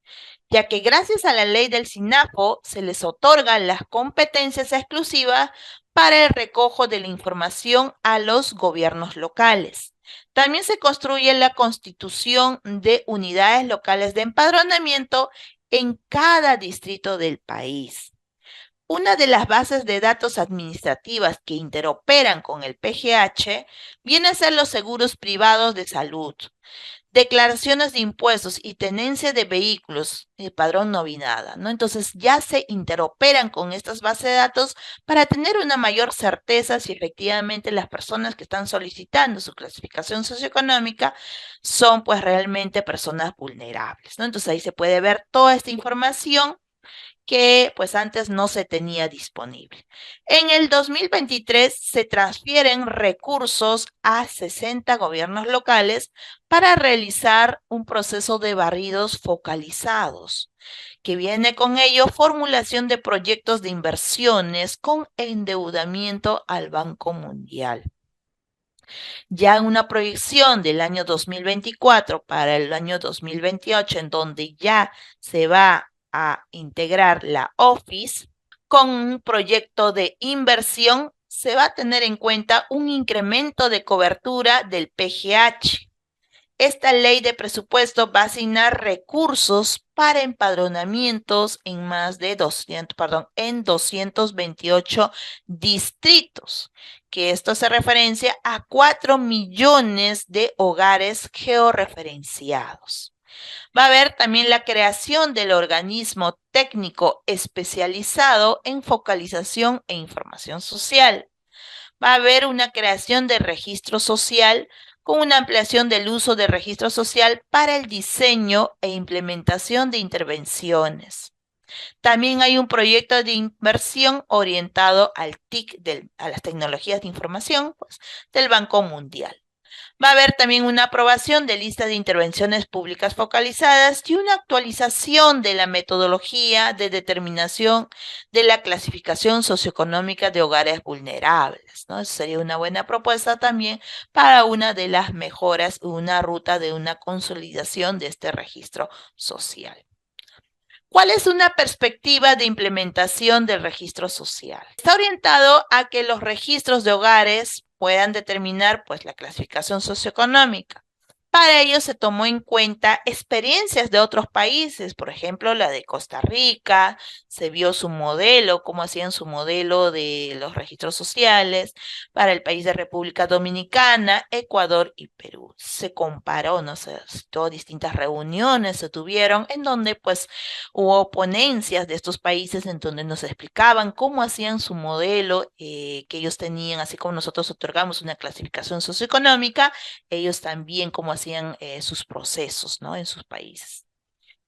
ya que gracias a la ley del SINAFO se les otorgan las competencias exclusivas para el recojo de la información a los gobiernos locales. También se construye la constitución de unidades locales de empadronamiento en cada distrito del país. Una de las bases de datos administrativas que interoperan con el PGH viene a ser los seguros privados de salud, declaraciones de impuestos y tenencia de vehículos, padrón nominada, ¿no? Entonces ya se interoperan con estas bases de datos para tener una mayor certeza si efectivamente las personas que están solicitando su clasificación socioeconómica son pues realmente personas vulnerables, ¿no? Entonces ahí se puede ver toda esta información que pues antes no se tenía disponible. En el 2023 se transfieren recursos a 60 gobiernos locales para realizar un proceso de barridos focalizados, que viene con ello formulación de proyectos de inversiones con endeudamiento al Banco Mundial. Ya en una proyección del año 2024 para el año 2028, en donde ya se va a integrar la Office con un proyecto de inversión, se va a tener en cuenta un incremento de cobertura del PGH. Esta ley de presupuesto va a asignar recursos para empadronamientos en más de 228 distritos, que esto hace referencia a 4 millones de hogares georreferenciados. Va a haber también la creación del organismo técnico especializado en focalización e información social. Va a haber una creación de registro social con una ampliación del uso de registro social para el diseño e implementación de intervenciones. También hay un proyecto de inversión orientado al TIC, a las tecnologías de información, pues, del Banco Mundial. Va a haber también una aprobación de listas de intervenciones públicas focalizadas y una actualización de la metodología de determinación de la clasificación socioeconómica de hogares vulnerables, ¿no? Eso sería una buena propuesta también para una de las mejoras, una ruta de una consolidación de este registro social. ¿Cuál es una perspectiva de implementación del registro social? Está orientado a que los registros de hogares puedan determinar pues la clasificación socioeconómica. Para ello se tomó en cuenta experiencias de otros países, por ejemplo, la de Costa Rica, se vio su modelo, cómo hacían su modelo de los registros sociales para el país de República Dominicana, Ecuador y Perú. Se comparó, no sé, todas distintas reuniones se tuvieron en donde pues hubo ponencias de estos países en donde nos explicaban cómo hacían su modelo que ellos tenían, así como nosotros otorgamos una clasificación socioeconómica, ellos también cómo hacían sus procesos, ¿no? En sus países.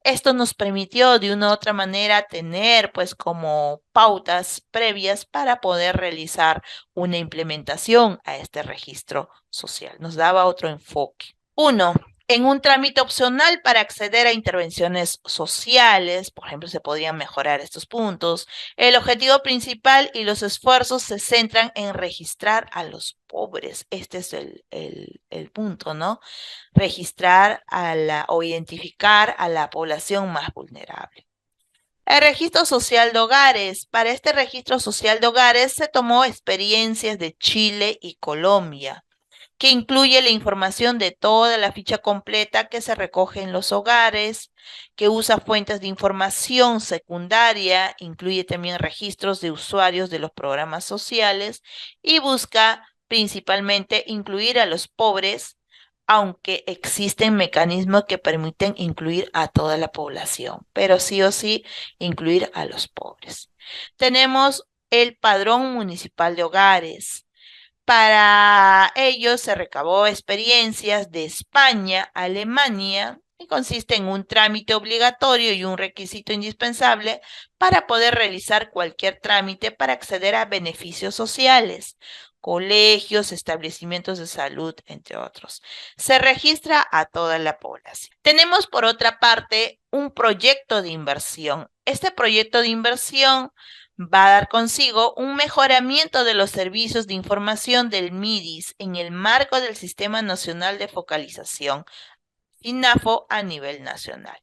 Esto nos permitió de una u otra manera tener pues como pautas previas para poder realizar una implementación a este registro social. Nos daba otro enfoque. Uno, en un trámite opcional para acceder a intervenciones sociales, por ejemplo, se podrían mejorar estos puntos. El objetivo principal y los esfuerzos se centran en registrar a los pobres. Este es el punto, ¿no? Registrar o identificar a la población más vulnerable. El registro social de hogares. Para este registro social de hogares se tomó experiencias de Chile y Colombia, que incluye la información de toda la ficha completa que se recoge en los hogares, que usa fuentes de información secundaria, incluye también registros de usuarios de los programas sociales y busca principalmente incluir a los pobres, aunque existen mecanismos que permiten incluir a toda la población, pero sí o sí incluir a los pobres. Tenemos el Padrón Municipal de Hogares. Para ello se recabó experiencias de España, Alemania, y consiste en un trámite obligatorio y un requisito indispensable para poder realizar cualquier trámite para acceder a beneficios sociales, colegios, establecimientos de salud, entre otros. Se registra a toda la población. Tenemos por otra parte un proyecto de inversión. Este proyecto de inversión va a dar consigo un mejoramiento de los servicios de información del MIDIS en el marco del Sistema Nacional de Focalización, SINAFO, a nivel nacional.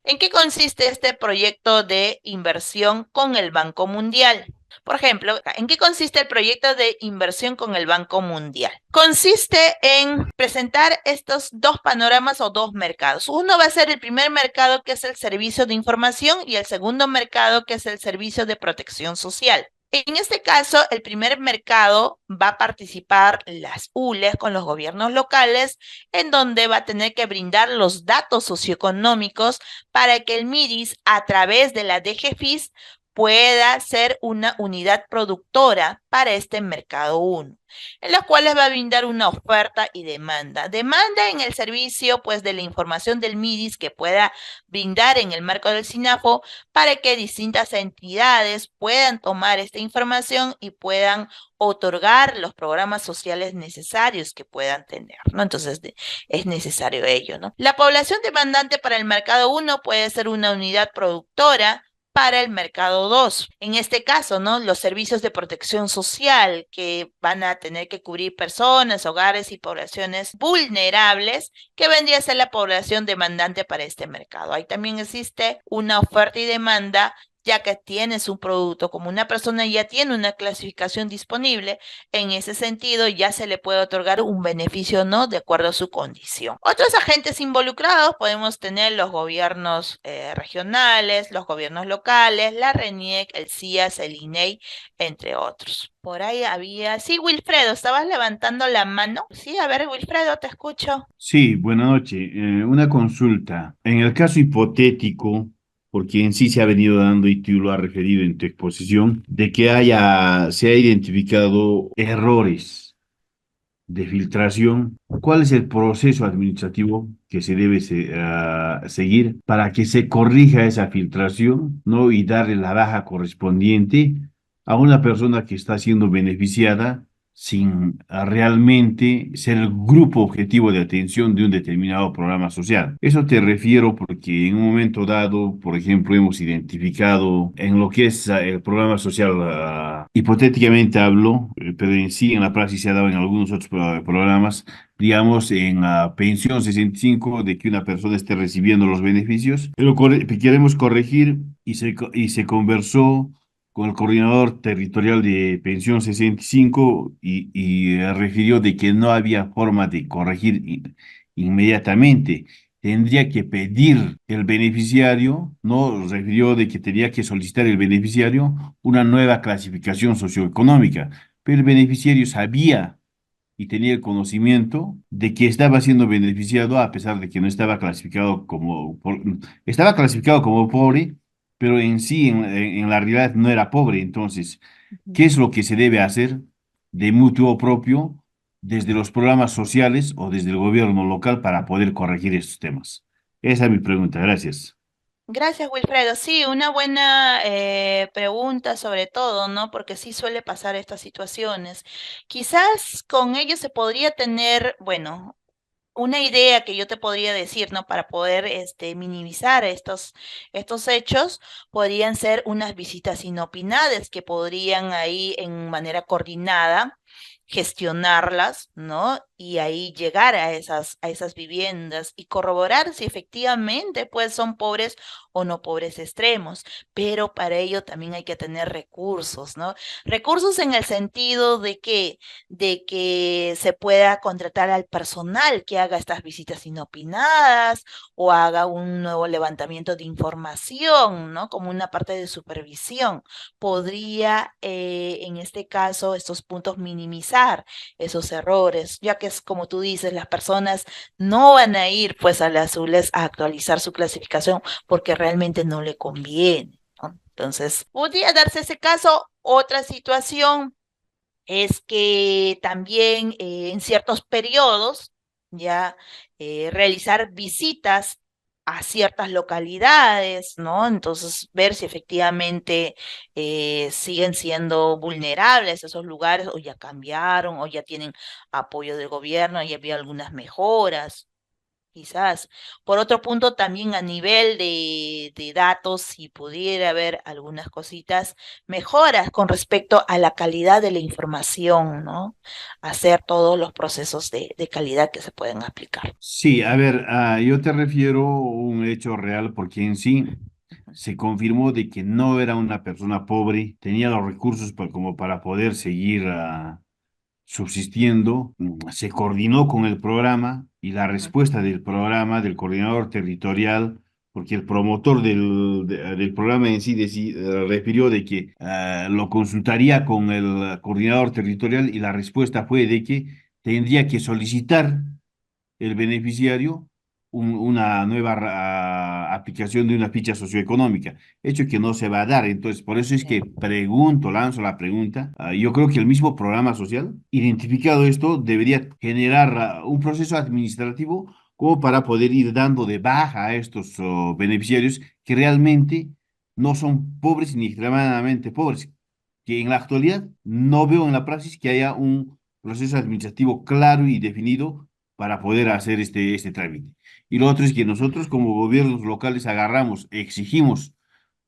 ¿En qué consiste este proyecto de inversión con el Banco Mundial? Por ejemplo, ¿en qué consiste el proyecto de inversión con el Banco Mundial? Consiste en presentar estos dos panoramas o dos mercados. Uno va a ser el primer mercado, que es el servicio de información, y el segundo mercado, que es el servicio de protección social. En este caso, el primer mercado va a participar las ULEs con los gobiernos locales, en donde va a tener que brindar los datos socioeconómicos para que el MIDIS, a través de la DGFIS, pueda ser una unidad productora para este mercado 1, en los cuales va a brindar una oferta y demanda. Demanda en el servicio pues de la información del MIDIS que pueda brindar en el marco del SINAFO para que distintas entidades puedan tomar esta información y puedan otorgar los programas sociales necesarios que puedan tener, ¿no? Entonces es necesario ello, ¿no? La población demandante para el mercado 1 puede ser una unidad productora para el mercado 2. En este caso, ¿no? Los servicios de protección social que van a tener que cubrir personas, hogares y poblaciones vulnerables, que vendría a ser la población demandante para este mercado. Ahí también existe una oferta y demanda, ya que tienes un producto, como una persona ya tiene una clasificación disponible, en ese sentido ya se le puede otorgar un beneficio, ¿no? De acuerdo a su condición. Otros agentes involucrados podemos tener los gobiernos regionales, los gobiernos locales, la RENIEC, el CIAS, el INEI, entre otros. Por ahí había... Sí, Wilfredo, estabas levantando la mano. Sí, a ver, Wilfredo, te escucho. Sí, buenas noches. Una consulta. En el caso hipotético, porque en sí se ha venido dando y tú lo has referido en tu exposición, de que se ha identificado errores de filtración, ¿cuál es el proceso administrativo que se debe seguir para que se corrija esa filtración, ¿no? Y darle la baja correspondiente a una persona que está siendo beneficiada sin realmente ser el grupo objetivo de atención de un determinado programa social. Eso te refiero porque en un momento dado, por ejemplo, hemos identificado en lo que es el programa social, hipotéticamente hablo, pero en sí en la praxis se ha dado en algunos otros programas, digamos, en la pensión 65, de que una persona esté recibiendo los beneficios, pero queremos corregir y se conversó con el coordinador territorial de Pensión 65 y refirió de que no había forma de corregir inmediatamente. Tendría que pedir el beneficiario, ¿no? Refirió de que tenía que solicitar el beneficiario una nueva clasificación socioeconómica, pero el beneficiario sabía y tenía el conocimiento de que estaba siendo beneficiado a pesar de que no estaba clasificado estaba clasificado como pobre, pero en sí, en la realidad no era pobre. Entonces, Ujú. ¿qué es lo que se debe hacer de mutuo propio desde los programas sociales o desde el gobierno local para poder corregir estos temas? Esa es mi pregunta. Gracias. Gracias, Wilfredo. Sí, una buena pregunta sobre todo, ¿no? Porque sí suele pasar estas situaciones. Quizás con ello se podría tener, bueno, una idea que yo te podría decir, ¿no? Para poder minimizar estos hechos, podrían ser unas visitas inopinadas que podrían ahí en manera coordinada gestionarlas, ¿no? Y ahí llegar a esas viviendas y corroborar si efectivamente pues son pobres o no pobres extremos, pero para ello también hay que tener recursos, ¿no? Recursos en el sentido de que se pueda contratar al personal que haga estas visitas inopinadas o haga un nuevo levantamiento de información, ¿no? Como una parte de supervisión. Podría, en este caso, estos puntos minimizar esos errores, ya que es como tú dices, las personas no van a ir pues a las ULES a actualizar su clasificación porque realmente no le conviene, ¿no? Entonces, podría darse ese caso. Otra situación es que también en ciertos periodos ya realizar visitas a ciertas localidades, ¿no? Entonces, ver si efectivamente siguen siendo vulnerables esos lugares o ya cambiaron o ya tienen apoyo del gobierno y había algunas mejoras. Quizás. Por otro punto, también a nivel de datos, si pudiera haber algunas cositas, mejoras con respecto a la calidad de la información, ¿no? Hacer todos los procesos de calidad que se pueden aplicar. Sí, a ver, yo te refiero a un hecho real porque en sí Ujú. se confirmó de que no era una persona pobre, tenía los recursos como para poder seguir subsistiendo. Se coordinó con el programa y la Ujú. respuesta del programa, del coordinador territorial, porque el promotor del programa en sí, refirió de que lo consultaría con el coordinador territorial y la respuesta fue de que tendría que solicitar el beneficiario una nueva aplicación de una ficha socioeconómica, hecho que no se va a dar. Entonces, por eso es que Sí. pregunto, lanzo la pregunta. Yo creo que el mismo programa social, identificado esto, debería generar un proceso administrativo como para poder ir dando de baja a estos beneficiarios que realmente no son pobres ni extremadamente pobres, que en la actualidad no veo en la praxis que haya un proceso administrativo claro y definido para poder hacer este trámite. Y lo otro es que nosotros como gobiernos locales agarramos, exigimos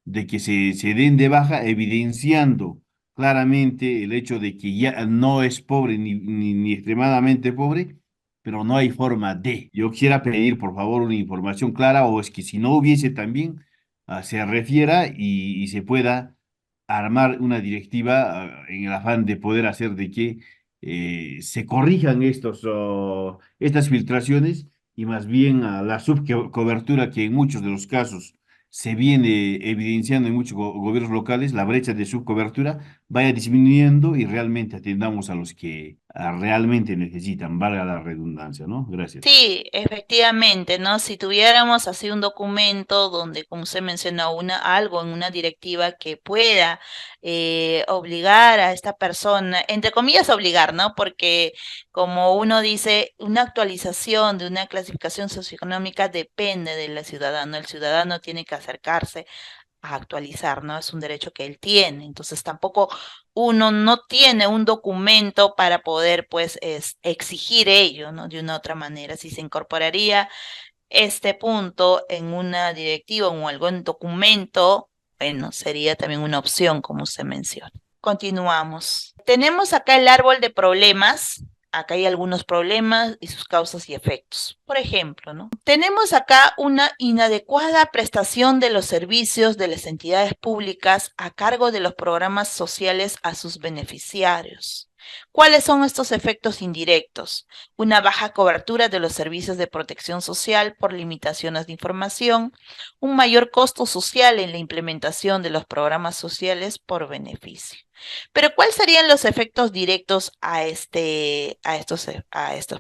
de que se den de baja, evidenciando claramente el hecho de que ya no es pobre ni extremadamente pobre, pero no hay forma de. Yo quisiera pedir, por favor, una información clara o es que si no hubiese también, se refiera y se pueda armar una directiva, en el afán de poder hacer de que se corrijan estas filtraciones y más bien la subcobertura que en muchos de los casos se viene evidenciando en muchos gobiernos locales, la brecha de subcobertura vaya disminuyendo y realmente atendamos a los que realmente necesitan, valga la redundancia, ¿no? Gracias. Sí, efectivamente, ¿no? Si tuviéramos así un documento donde, como se menciona, algo en una directiva que pueda obligar a esta persona, entre comillas obligar, ¿no? Porque como uno dice, una actualización de una clasificación socioeconómica depende del ciudadano. El ciudadano tiene que acercarse a actualizar, ¿no? Es un derecho que él tiene, entonces tampoco uno no tiene un documento para poder, pues, exigir ello, ¿no? De una u otra manera, si se incorporaría este punto en una directiva o algún documento, bueno, sería también una opción, como usted menciona. Continuamos. Tenemos acá el árbol de problemas. Acá hay algunos problemas y sus causas y efectos. Por ejemplo, ¿no? Tenemos acá una inadecuada prestación de los servicios de las entidades públicas a cargo de los programas sociales a sus beneficiarios. ¿Cuáles son estos efectos indirectos? Una baja cobertura de los servicios de protección social por limitaciones de información, un mayor costo social en la implementación de los programas sociales por beneficio. Pero ¿cuáles serían los efectos directos a estos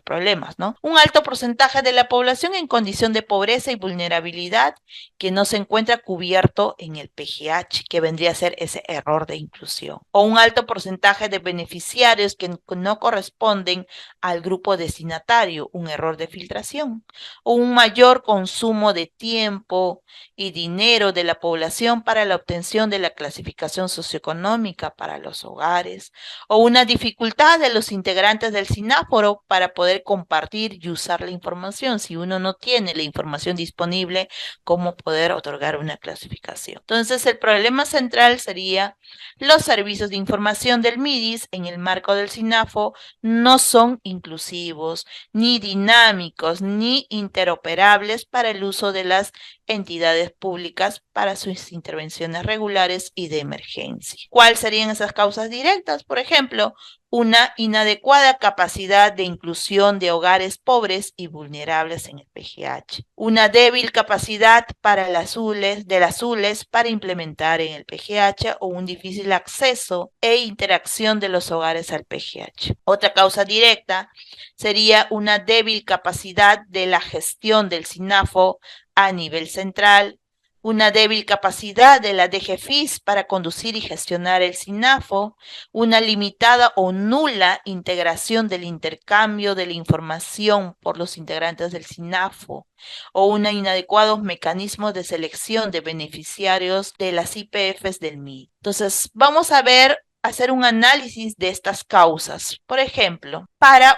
problemas, ¿no? Un alto porcentaje de la población en condición de pobreza y vulnerabilidad que no se encuentra cubierto en el PGH, que vendría a ser ese error de inclusión. O un alto porcentaje de beneficiarios que no corresponden al grupo destinatario, un error de filtración. O un mayor consumo de tiempo y dinero de la población para la obtención de la clasificación socioeconómica para los hogares, o una dificultad de los integrantes del SINAFORO para poder compartir y usar la información. Si uno no tiene la información disponible, ¿cómo poder otorgar una clasificación? Entonces, el problema central sería los servicios de información del MIDIS en el marco del SINAFO no son inclusivos, ni dinámicos, ni interoperables para el uso de las entidades públicas para sus intervenciones regulares y de emergencia. ¿Cuáles serían esas causas directas? Por ejemplo, una inadecuada capacidad de inclusión de hogares pobres y vulnerables en el PGH, una débil capacidad para de las ULES para implementar en el PGH o un difícil acceso e interacción de los hogares al PGH. Otra causa directa sería una débil capacidad de la gestión del SINAFO a nivel central, una débil capacidad de la DGFIS para conducir y gestionar el SINAFO, una limitada o nula integración del intercambio de la información por los integrantes del SINAFO, o una inadecuados mecanismos de selección de beneficiarios de las IPFs del MID. Entonces, vamos a hacer un análisis de estas causas. Por ejemplo, para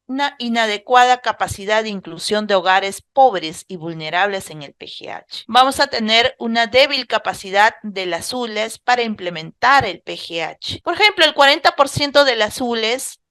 una inadecuada capacidad de inclusión de hogares pobres y vulnerables en el PGH. Vamos a tener una débil capacidad de las ULES para implementar el PGH. Por ejemplo, el 40% de las ULES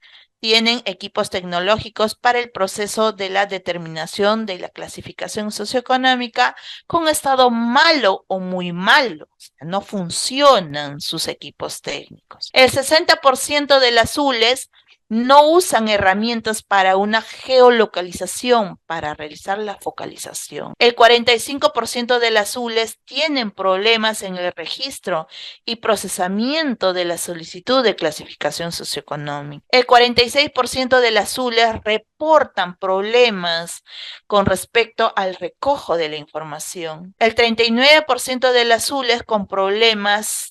tienen equipos tecnológicos para el proceso de la determinación de la clasificación socioeconómica con estado malo o muy malo. O sea, no funcionan sus equipos técnicos. El 60% de las ULES no usan herramientas para una geolocalización, para realizar la focalización. El 45% de las ULES tienen problemas en el registro y procesamiento de la solicitud de clasificación socioeconómica. El 46% de las ULES reportan problemas con respecto al recojo de la información. El 39% de las ULES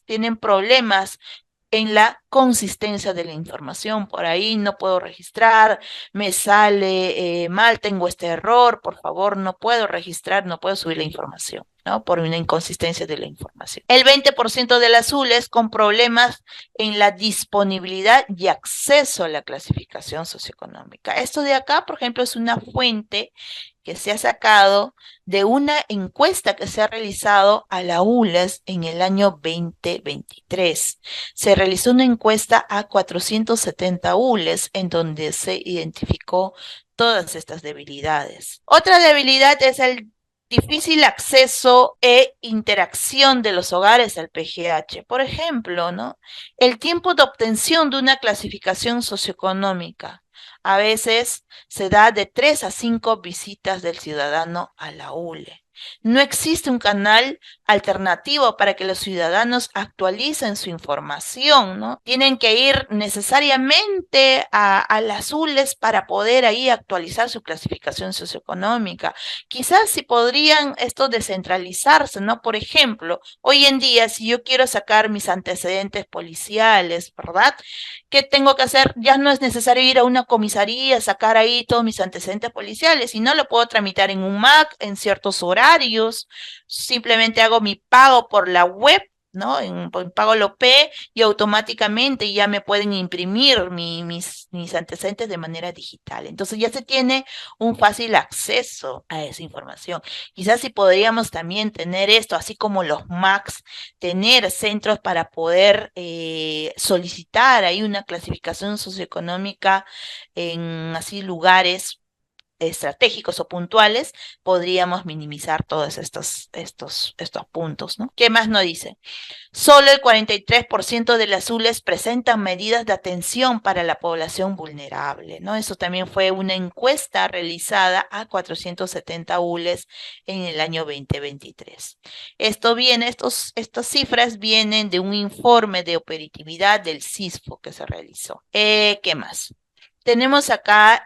tienen problemas en la consistencia de la información. Por ahí no puedo registrar, me sale mal, tengo este error, por favor, no puedo registrar, no puedo subir la información, ¿no? Por una inconsistencia de la información. El 20% de las ULES con problemas en la disponibilidad y acceso a la clasificación socioeconómica. Esto de acá, por ejemplo, es una fuente que se ha sacado de una encuesta que se ha realizado a la ULES en el año 2023. Se realizó una encuesta a 470 ULES en donde se identificó todas estas debilidades. Otra debilidad es el difícil acceso e interacción de los hogares al PGH. Por ejemplo, ¿no? El tiempo de obtención de una clasificación socioeconómica. A veces se da de 3 a 5 visitas del ciudadano a la ULE. No existe un canal alternativo para que los ciudadanos actualicen su información, ¿no? Tienen que ir necesariamente a las ULES para poder ahí actualizar su clasificación socioeconómica. Quizás si podrían esto descentralizarse, ¿no? Por ejemplo, hoy en día, si yo quiero sacar mis antecedentes policiales, ¿verdad? ¿Qué tengo que hacer? Ya no es necesario ir a una comisaría comisaría, sacar ahí todos mis antecedentes policiales, y no lo puedo tramitar en un MAC en ciertos horarios, simplemente hago mi pago por la web, ¿no? Pago Lopé y automáticamente ya me pueden imprimir mis antecedentes de manera digital. Entonces ya se tiene un fácil acceso a esa información. Quizás si podríamos también tener esto, así como los MACs, tener centros para poder solicitar ahí una clasificación socioeconómica en así lugares estratégicos o puntuales, podríamos minimizar todos estos puntos, ¿no? ¿Qué más nos dice? Solo el 43% de las ULEs presentan medidas de atención para la población vulnerable, ¿no? Eso también fue una encuesta realizada a 470 ULEs en el año 2023. Estas cifras vienen de un informe de operatividad del CISFO que se realizó. ¿Qué más? Tenemos acá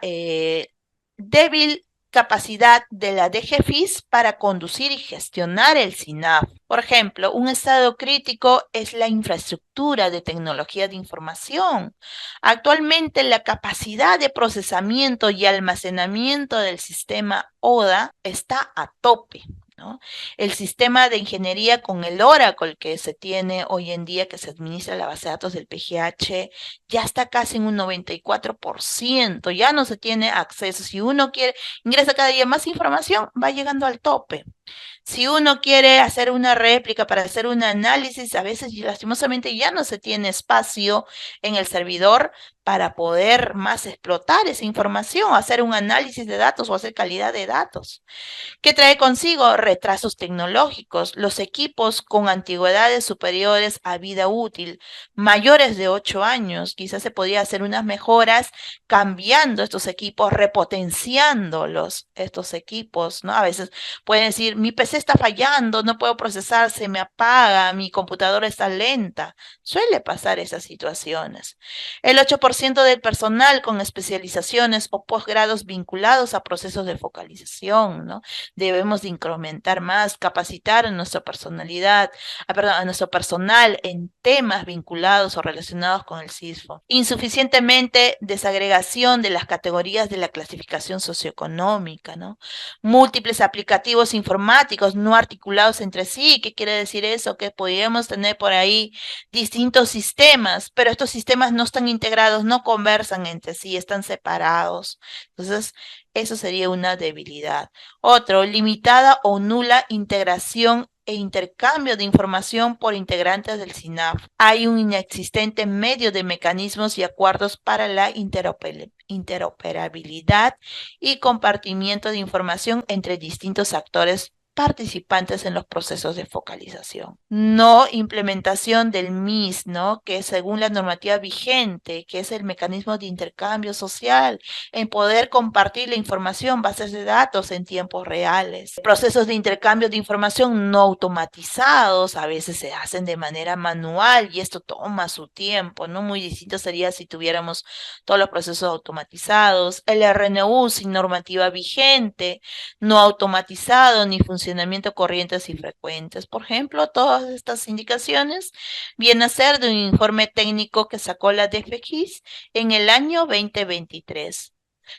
débil capacidad de la DGFiS para conducir y gestionar el SINAF. Por ejemplo, un estado crítico es la infraestructura de tecnología de información. Actualmente la capacidad de procesamiento y almacenamiento del sistema ODA está a tope, ¿no? El sistema de ingeniería con el Oracle que se tiene hoy en día, que se administra la base de datos del PGH, ya está casi en un 94%, ya no se tiene acceso. Si uno quiere, ingresa cada día más información, va llegando al tope. Si uno quiere hacer una réplica para hacer un análisis, a veces lastimosamente ya no se tiene espacio en el servidor para poder más explotar esa información, hacer un análisis de datos o hacer calidad de datos. ¿Qué trae consigo? Retrasos tecnológicos. Los equipos con antigüedades superiores a vida útil, mayores de 8 años, quizás se podría hacer unas mejoras cambiando estos equipos, repotenciándolos, estos equipos, ¿no? A veces pueden decir, mi PC está fallando, no puedo procesar, se me apaga, mi computadora está lenta. Suele pasar esas situaciones. El 8% del personal con especializaciones o posgrados vinculados a procesos de focalización, ¿no? Debemos de incrementar más, capacitar a nuestra personalidad, a nuestro personal en temas vinculados o relacionados con el CISFO. Insuficientemente desagregación de las categorías de la clasificación socioeconómica, ¿no? Múltiples aplicativos informáticos no articulados entre sí. ¿Qué quiere decir eso? Que podríamos tener por ahí distintos sistemas, pero estos sistemas no están integrados, no conversan entre sí, están separados. Entonces, eso sería una debilidad. Otro, limitada o nula integración e intercambio de información por integrantes del SINAF. Hay un inexistente medio de mecanismos y acuerdos para la interoperabilidad y compartimiento de información entre distintos actores participantes en los procesos de focalización. No implementación del MIS, ¿no? Que según la normativa vigente, que es el mecanismo de intercambio social, en poder compartir la información, bases de datos en tiempos reales. Procesos de intercambio de información no automatizados, a veces se hacen de manera manual y esto toma su tiempo, ¿no? Muy distinto sería si tuviéramos todos los procesos automatizados. El RNU sin normativa vigente, no automatizado ni funcionamiento corrientes y frecuentes. Por ejemplo, todas estas indicaciones vienen a ser de un informe técnico que sacó la DGFiS en el año 2023.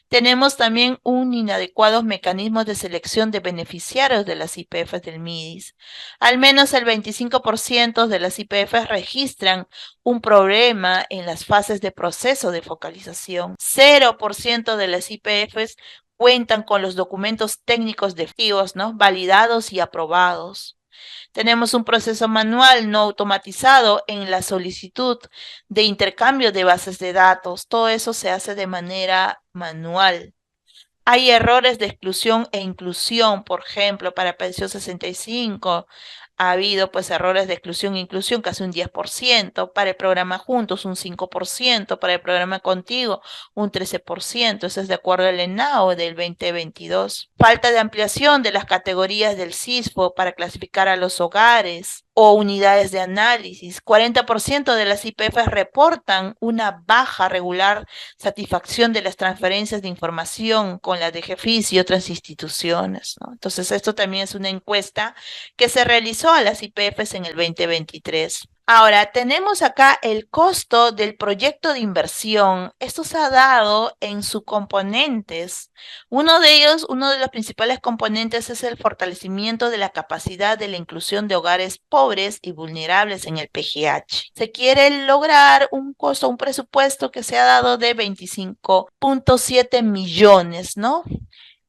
Tenemos también un inadecuados mecanismos de selección de beneficiarios de las IPFs del MIDIS. Al menos el 25% de las IPFs registran un problema en las fases de proceso de focalización. 0% de las IPFs cuentan con los documentos técnicos definitivos, ¿no? Validados y aprobados. Tenemos un proceso manual no automatizado en la solicitud de intercambio de bases de datos. Todo eso se hace de manera manual. Hay errores de exclusión e inclusión, por ejemplo, para PENSIÓN 65. Ha habido pues errores de exclusión e inclusión casi un 10%, para el programa Juntos un 5%, para el programa Contigo un 13%, eso es de acuerdo al ENAO del 2022. Falta de ampliación de las categorías del CISFO para clasificar a los hogares o unidades de análisis. 40% de las IPFs reportan una baja regular satisfacción de las transferencias de información con la DGFiS y otras instituciones, ¿no? Entonces, esto también es una encuesta que se realizó a las IPFs en el 2023. Ahora, tenemos acá el costo del proyecto de inversión. Esto se ha dado en sus componentes. Uno de ellos, uno de los principales componentes es el fortalecimiento de la capacidad de la inclusión de hogares pobres y vulnerables en el PGH. Se quiere lograr un costo, un presupuesto que se ha dado de 25.7 millones, ¿no?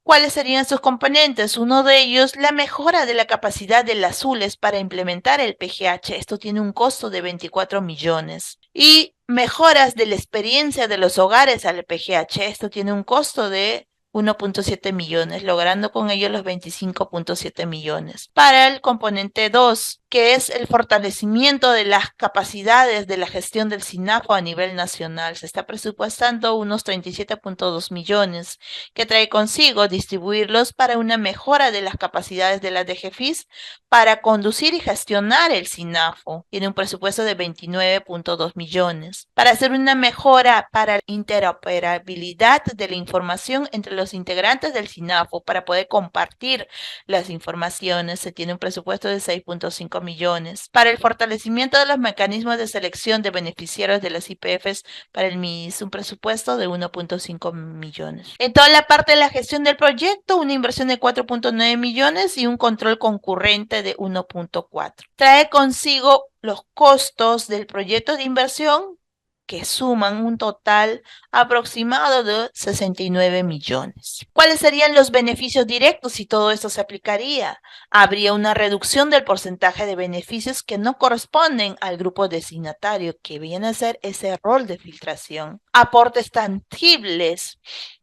¿Cuáles serían sus componentes? Uno de ellos, la mejora de la capacidad de las ULES para implementar el PGH. Esto tiene un costo de 24 millones. Y mejoras de la experiencia de los hogares al PGH. Esto tiene un costo de 1.7 millones, logrando con ello los 25.7 millones. Para el componente 2, que es el fortalecimiento de las capacidades de la gestión del SINAFO a nivel nacional, se está presupuestando unos 37.2 millones, que trae consigo distribuirlos para una mejora de las capacidades de la DGFIS para conducir y gestionar el SINAFO. Tiene un presupuesto de 29.2 millones. Para hacer una mejora para la interoperabilidad de la información entre los integrantes del SINAFO para poder compartir las informaciones, se tiene un presupuesto de 6.5 millones. Para el fortalecimiento de los mecanismos de selección de beneficiarios de las IPFs para el MIS, un presupuesto de 1.5 millones. En toda la parte de la gestión del proyecto, una inversión de 4.9 millones y un control concurrente de 1.4. Trae consigo los costos del proyecto de inversión, que suman un total aproximado de 69 millones. ¿Cuáles serían los beneficios directos si todo esto se aplicaría? Habría una reducción del porcentaje de beneficios que no corresponden al grupo designatario, que viene a ser ese rol de filtración. Aportes tangibles,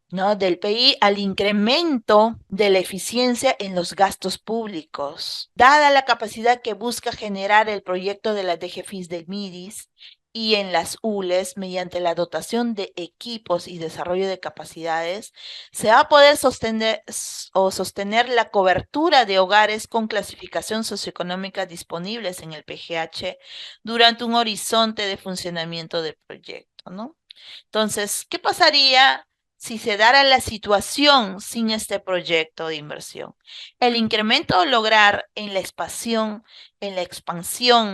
¿no?, del PI al incremento de la eficiencia en los gastos públicos. Dada la capacidad que busca generar el proyecto de la DGFIS del MIDIS, y en las ULES, mediante la dotación de equipos y desarrollo de capacidades, se va a poder sostener la cobertura de hogares con clasificación socioeconómica disponibles en el PGH durante un horizonte de funcionamiento del proyecto, ¿no? Entonces, ¿qué pasaría si se dara la situación sin este proyecto de inversión? El incremento a lograr en la expansión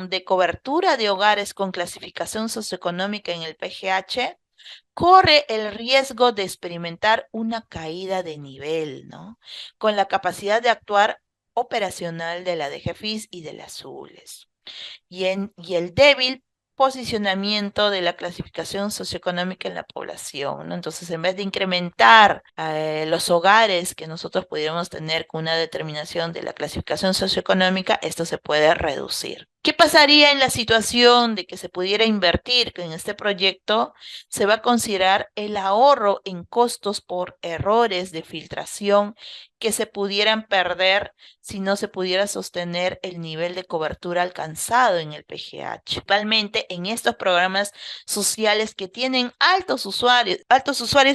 de cobertura de hogares con clasificación socioeconómica en el PGH corre el riesgo de experimentar una caída de nivel, ¿no?, con la capacidad de actuar operacional de la DGFIS y de las ULES. Y el débil posicionamiento de la clasificación socioeconómica en la población, ¿no? Entonces, en vez de incrementar los hogares que nosotros pudiéramos tener con una determinación de la clasificación socioeconómica, esto se puede reducir. ¿Qué pasaría en la situación de que se pudiera invertir que en este proyecto? Se va a considerar el ahorro en costos por errores de filtración que se pudieran perder si no se pudiera sostener el nivel de cobertura alcanzado en el PGH. Principalmente en estos programas sociales que tienen altos usuarios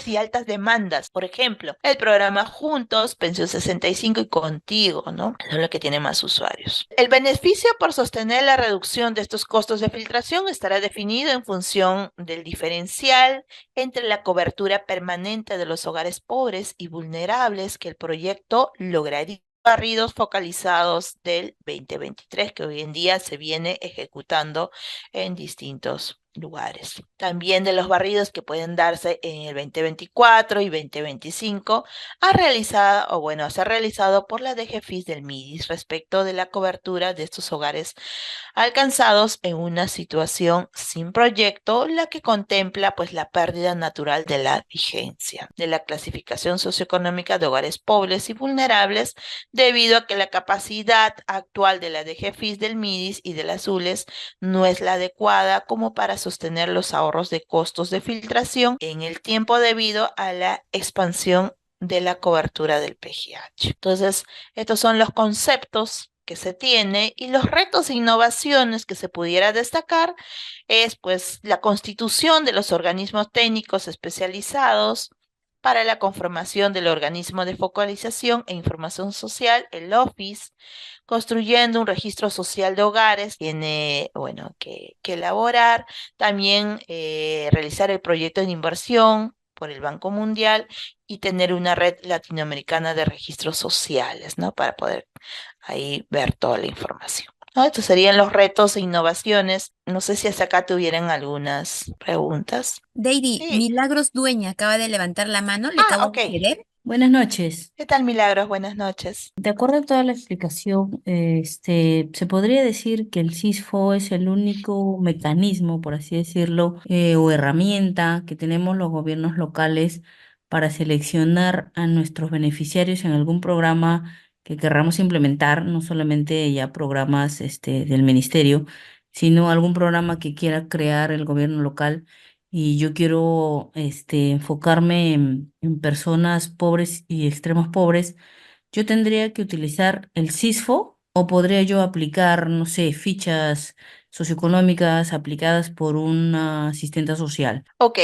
y altas demandas. Por ejemplo, el programa Juntos, Pensión 65 y Contigo, ¿no? Son los que tienen más usuarios. El beneficio por sostener la reducción de estos costos de filtración estará definido en función del diferencial entre la cobertura permanente de los hogares pobres y vulnerables que el proyecto lograría. Barridos focalizados del 2023, que hoy en día se viene ejecutando en distintos lugares. También de los barridos que pueden darse en el 2024 y 2025, a ser realizado por la DGFIS del MIDIS respecto de la cobertura de estos hogares alcanzados en una situación sin proyecto, la que contempla pues la pérdida natural de la vigencia de la clasificación socioeconómica de hogares pobres y vulnerables, debido a que la capacidad actual de la DGFIS del MIDIS y de las ULES no es la adecuada como para sostener los ahorros de costos de filtración en el tiempo debido a la expansión de la cobertura del PGH. Entonces, estos son los conceptos que se tiene, y los retos e innovaciones que se pudiera destacar es pues la constitución de los organismos técnicos especializados para la conformación del organismo de focalización e información social, el OFIS, construyendo un registro social de hogares, tiene que elaborar, también realizar el proyecto de inversión por el Banco Mundial y tener una red latinoamericana de registros sociales, ¿no?, para poder ahí ver toda la información. ¿no? Estos serían los retos e innovaciones. No sé si hasta acá tuvieran algunas preguntas. Deidi, Sí. Milagros Dueña acaba de levantar la mano, le Ah, acabo ok. de ceder. Buenas noches. ¿Qué tal, Milagros? Buenas noches. De acuerdo a toda la explicación, se podría decir que el CISFO es el único mecanismo, por así decirlo, o herramienta que tenemos los gobiernos locales para seleccionar a nuestros beneficiarios en algún programa que querramos implementar, no solamente ya programas del ministerio, sino algún programa que quiera crear el gobierno local. Y yo quiero enfocarme en personas pobres y extremos pobres. Yo tendría que utilizar el CISFO o podría yo aplicar, no sé, fichas socioeconómicas aplicadas por una asistente social. Ok,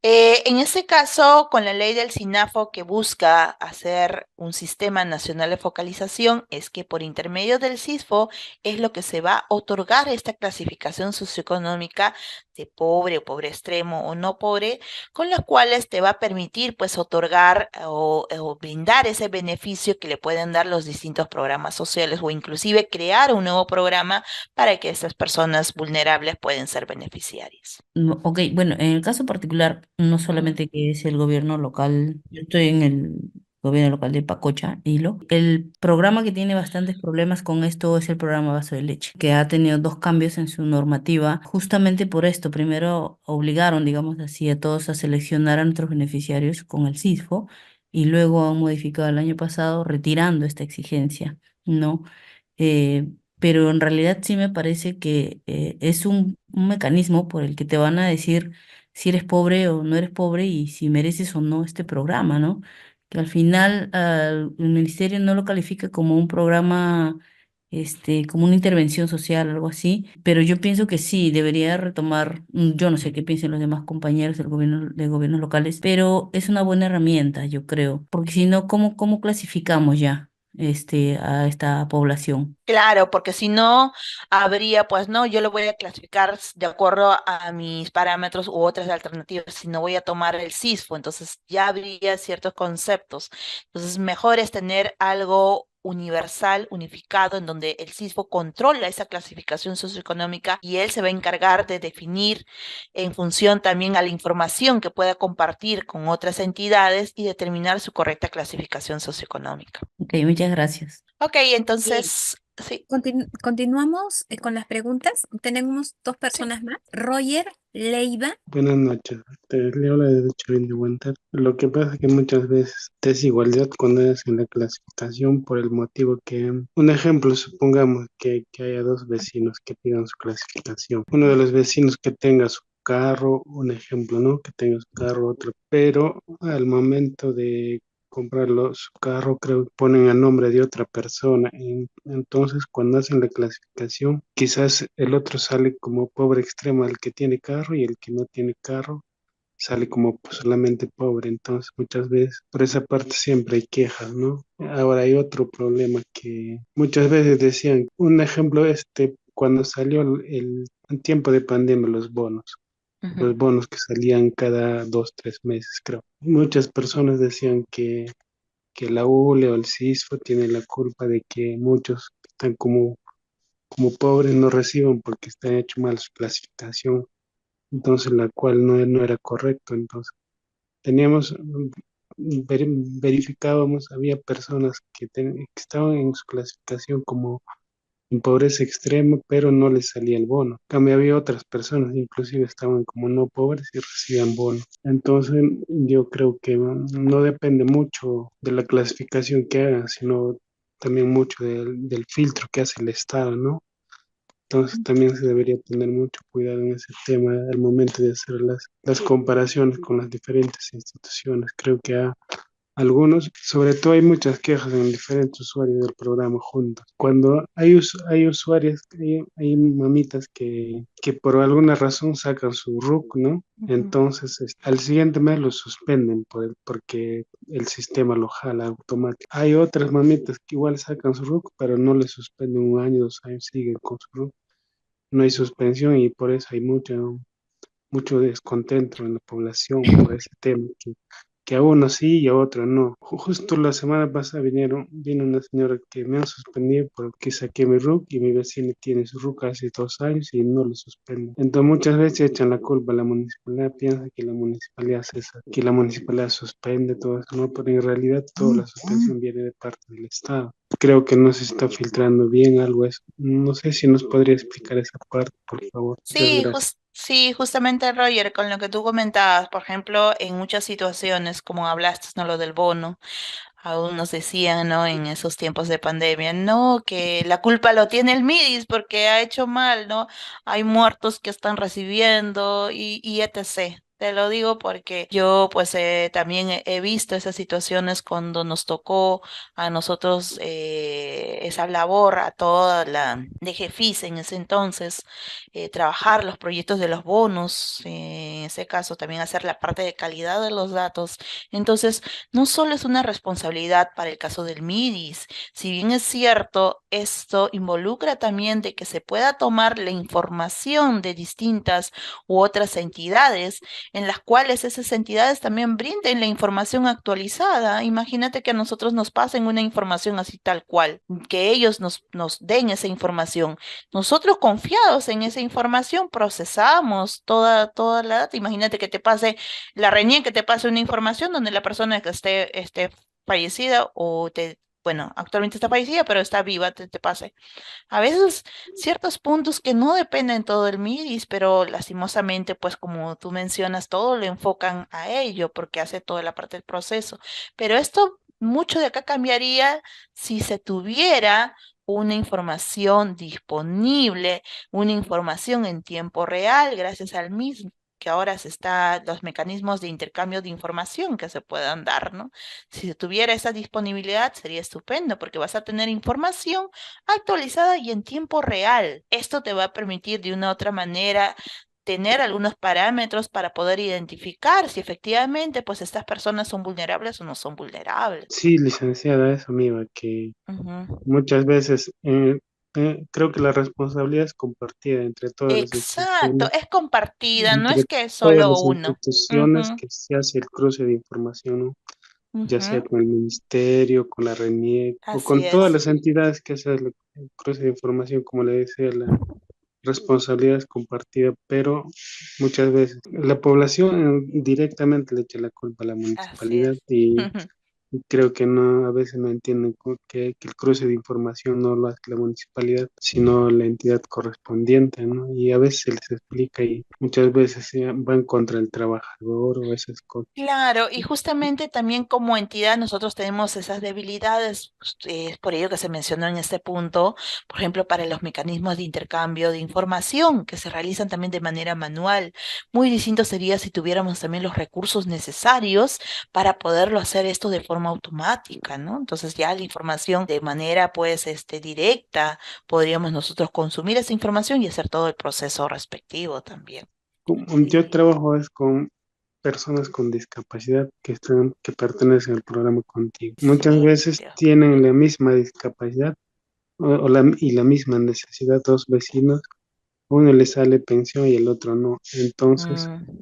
en este caso, con la ley del SINAFO que busca hacer un sistema nacional de focalización, es que por intermedio del CISFO es lo que se va a otorgar esta clasificación socioeconómica de pobre o pobre extremo o no pobre, con las cuales te va a permitir pues otorgar o brindar ese beneficio que le pueden dar los distintos programas sociales o inclusive crear un nuevo programa para que estas personas vulnerables pueden ser beneficiarias. No, ok, bueno, en el caso particular, no Ujú. solamente que es el gobierno local, yo estoy en el gobierno local de Pacocha, Hilo. El programa que tiene bastantes problemas con esto es el programa Vaso de Leche, que ha tenido dos cambios en su normativa, justamente por esto. Primero obligaron, digamos así, a todos a seleccionar a nuestros beneficiarios con el CISFO y luego han modificado el año pasado retirando esta exigencia, ¿no? Eh, pero en realidad sí me parece que es un mecanismo por el que te van a decir si eres pobre o no eres pobre y si mereces o no este programa, ¿no? Que al final el ministerio no lo califica como un programa, como una intervención social, algo así, pero yo pienso que sí, debería retomar, yo no sé qué piensen los demás compañeros del gobierno, de gobiernos locales, pero es una buena herramienta, yo creo, porque si no, ¿cómo clasificamos ya? A esta población. Claro, porque si no, habría, pues no, yo lo voy a clasificar de acuerdo a mis parámetros u otras alternativas, si no voy a tomar el CISFO, entonces ya habría ciertos conceptos. Entonces, mejor es tener algo universal, unificado, en donde el CISFO controla esa clasificación socioeconómica y él se va a encargar de definir en función también a la información que pueda compartir con otras entidades y determinar su correcta clasificación socioeconómica. Ok, muchas gracias. Ok, Bien, entonces, sí. continuamos con las preguntas. Tenemos dos Sí. personas más. Roger Leiva. Buenas noches, le habla de Cholín de Huántar. Lo que pasa es que muchas veces desigualdad cuando es en la clasificación por el motivo que, un ejemplo, supongamos que haya dos vecinos que pidan su clasificación. Uno de los vecinos que tenga su carro, un ejemplo, ¿no? Que tenga su carro, otro, pero al momento de comprarlo, su carro, creo que ponen a nombre de otra persona. Entonces, cuando hacen la clasificación, quizás el otro sale como pobre extremo, el que tiene carro, y el que no tiene carro sale como pues, solamente pobre. Entonces, muchas veces, por esa parte siempre hay quejas, ¿no? Ahora hay otro problema que muchas veces decían, un ejemplo, cuando salió en tiempo de pandemia, Ujú. los bonos que salían cada 2, 3 meses, creo. Muchas personas decían que la ULE o el CISFO tienen la culpa de que muchos que están como pobres no reciban porque está hecho mal su clasificación, entonces la cual no era correcto. Entonces teníamos, verificábamos, había personas que estaban en su clasificación como en pobreza extrema, pero no les salía el bono. En cambio, había otras personas, inclusive estaban como no pobres y recibían bono. Entonces, yo creo que no depende mucho de la clasificación que hagan, sino también mucho del filtro que hace el Estado, ¿no? Entonces, también se debería tener mucho cuidado en ese tema al momento de hacer las comparaciones con las diferentes instituciones. Creo que algunos, sobre todo hay muchas quejas en diferentes usuarios del programa juntos. Cuando hay usuarios, hay mamitas que por alguna razón sacan su RUC, ¿no? Ujú. Entonces, al siguiente mes lo suspenden porque el sistema lo jala automático. Hay otras mamitas que igual sacan su RUC, pero no le suspenden 1 año, 2 años, siguen con su RUC. No hay suspensión y por eso hay mucho descontento en la población por ese tema, que que a uno sí y a otro no. Justo la semana pasada vino una señora que me han suspendido porque saqué mi RUC y mi vecino tiene su RUC hace 2 años y no lo suspenden. Entonces muchas veces echan la culpa a la municipalidad, piensan que la municipalidad hace eso, que la municipalidad suspende todo eso, ¿no? Pero en realidad toda la suspensión viene de parte del Estado. Creo que no se está filtrando bien algo eso. No sé si nos podría explicar esa parte, por favor. Muchas Sí, gracias. sí, justamente Roger, con lo que tú comentabas, por ejemplo, en muchas situaciones, como hablaste, ¿no? Lo del bono, aún nos decían, ¿no? En esos tiempos de pandemia, no, que la culpa lo tiene el MIDIS porque ha hecho mal, ¿no? Hay muertos que están recibiendo y etc. Te lo digo porque yo pues también he visto esas situaciones cuando nos tocó a nosotros esa labor, a toda la de Jefis en ese entonces, trabajar los proyectos de los bonos, en ese caso también hacer la parte de calidad de los datos. Entonces, no solo es una responsabilidad para el caso del MIDIS, si bien es cierto, esto involucra también de que se pueda tomar la información de distintas u otras entidades, en las cuales esas entidades también brinden la información actualizada. Imagínate que a nosotros nos pasen una información así tal cual, que ellos nos den esa información. Nosotros confiados en esa información procesamos toda la data. Imagínate que te pase la RENIEC, que te pase una información donde la persona que esté fallecida bueno, actualmente está fallecida, pero está viva, te pase. A veces ciertos puntos que no dependen todo del MIDIS, pero lastimosamente, pues como tú mencionas, todo lo enfocan a ello porque hace toda la parte del proceso. Pero esto, mucho de acá cambiaría si se tuviera una información disponible, una información en tiempo real, gracias al mismo que ahora los mecanismos de intercambio de información que se puedan dar, ¿no? Si se tuviera esa disponibilidad sería estupendo porque vas a tener información actualizada y en tiempo real. Esto te va a permitir de una u otra manera tener algunos parámetros para poder identificar si efectivamente pues estas personas son vulnerables o no son vulnerables. Sí, licenciada, eso me iba, que Ujú. muchas veces creo que la responsabilidad es compartida entre todas las Exacto, instituciones, es compartida, no es entre que es todas solo las uno. instituciones Ujú, que se hace el cruce de información, ¿no? Ya sea ujú. con el ministerio, con la RENIEC o Así con todas es. las entidades que hacen el cruce de información, como le decía, la responsabilidad es compartida, pero muchas veces la población directamente le echa la culpa a la Así municipalidad es. y creo que no, a veces no entienden que el cruce de información no lo hace la municipalidad, sino la entidad correspondiente, ¿no? Y a veces se les explica y muchas veces van contra el trabajador o esas cosas. Claro, y justamente también como entidad nosotros tenemos esas debilidades, pues, es por ello que se mencionó en este punto, por ejemplo, para los mecanismos de intercambio de información que se realizan también de manera manual. Muy distinto sería si tuviéramos también los recursos necesarios para poderlo hacer esto de forma automática, ¿no? Entonces ya la información de manera pues directa, podríamos nosotros consumir esa información y hacer todo el proceso respectivo también. Yo Sí, trabajo es con personas con discapacidad que pertenecen al programa Contigo. Muchas veces excelente. tienen la misma discapacidad y la misma necesidad, dos vecinos, uno le sale pensión y el otro no. Entonces, Mm.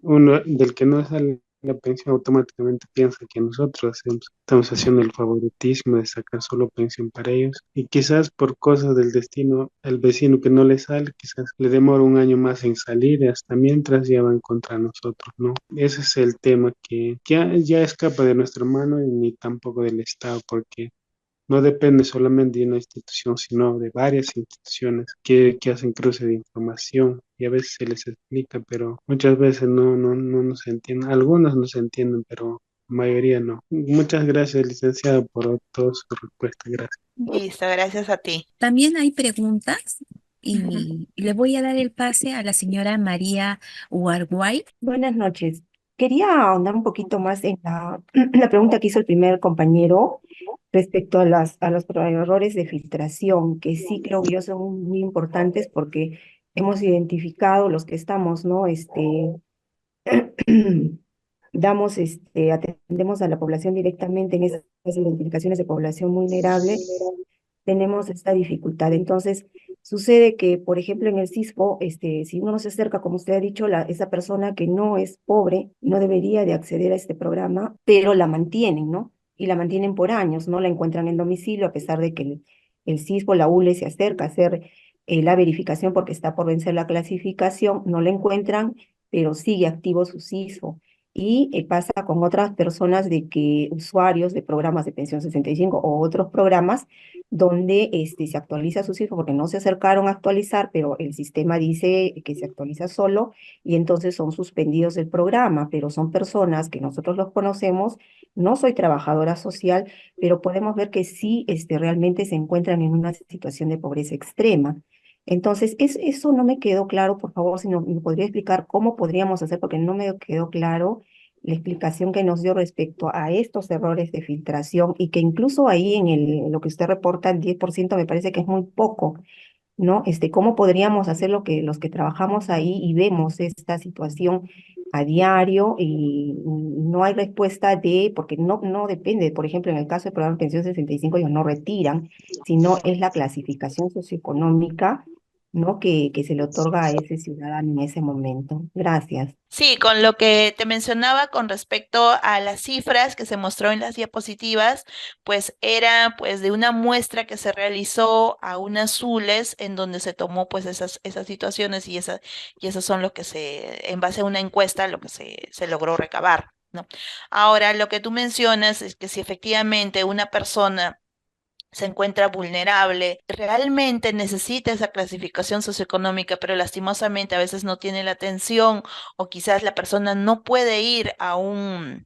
uno del que no sale la pensión automáticamente piensa que nosotros estamos haciendo el favoritismo de sacar solo pensión para ellos. Y quizás por cosas del destino, el vecino que no le sale, quizás le demora un año más en salir, y hasta mientras ya van contra nosotros, ¿no? Ese es el tema que ya escapa de nuestra mano y ni tampoco del Estado, porque no depende solamente de una institución, sino de varias instituciones que hacen cruce de información y a veces se les explica, pero muchas veces no nos entienden. Algunos no se entienden, pero la mayoría no. Muchas gracias, licenciada, por toda su respuesta. Gracias. Listo, gracias a ti. También hay preguntas Ujú. y le voy a dar el pase a la señora María Uruguay. Buenas noches. Quería ahondar un poquito más en la pregunta que hizo el primer compañero respecto a a los errores de filtración, que sí creo yo son muy importantes porque hemos identificado los que estamos, ¿no? Atendemos a la población directamente en esas identificaciones de población vulnerable tenemos esta dificultad. Entonces, sucede que, por ejemplo, en el CISPO, si uno no se acerca, como usted ha dicho, esa persona que no es pobre no debería de acceder a este programa, pero la mantienen, ¿no? Y la mantienen por años, no la encuentran en domicilio, a pesar de que el CISPO, la ULE, se acerca a hacer la verificación porque está por vencer la clasificación, no la encuentran, pero sigue activo su CISPO. Y pasa con otras personas de que usuarios de programas de pensión 65 o otros programas donde se actualiza su cifra porque no se acercaron a actualizar, pero el sistema dice que se actualiza solo y entonces son suspendidos del programa, pero son personas que nosotros los conocemos, no soy trabajadora social, pero podemos ver que sí realmente se encuentran en una situación de pobreza extrema. Entonces, eso no me quedó claro, por favor, si me podría explicar cómo podríamos hacer, porque no me quedó claro la explicación que nos dio respecto a estos errores de filtración y que incluso ahí lo que usted reporta, el 10% me parece que es muy poco, ¿no? ¿Cómo podríamos hacer lo que los que trabajamos ahí y vemos esta situación a diario y no hay respuesta porque no depende, por ejemplo, en el caso del programa de pensión 65 ellos no retiran, sino es la clasificación socioeconómica, ¿no? Que se le otorga a ese ciudadano en ese momento. Gracias. Sí, con lo que te mencionaba con respecto a las cifras que se mostró en las diapositivas, pues era pues de una muestra que se realizó a unas zules en donde se tomó pues esas situaciones y esas son lo que en base a una encuesta, lo que se logró recabar, ¿no? Ahora, lo que tú mencionas es que si efectivamente una persona se encuentra vulnerable, realmente necesita esa clasificación socioeconómica, pero lastimosamente a veces no tiene la atención o quizás la persona no puede ir a un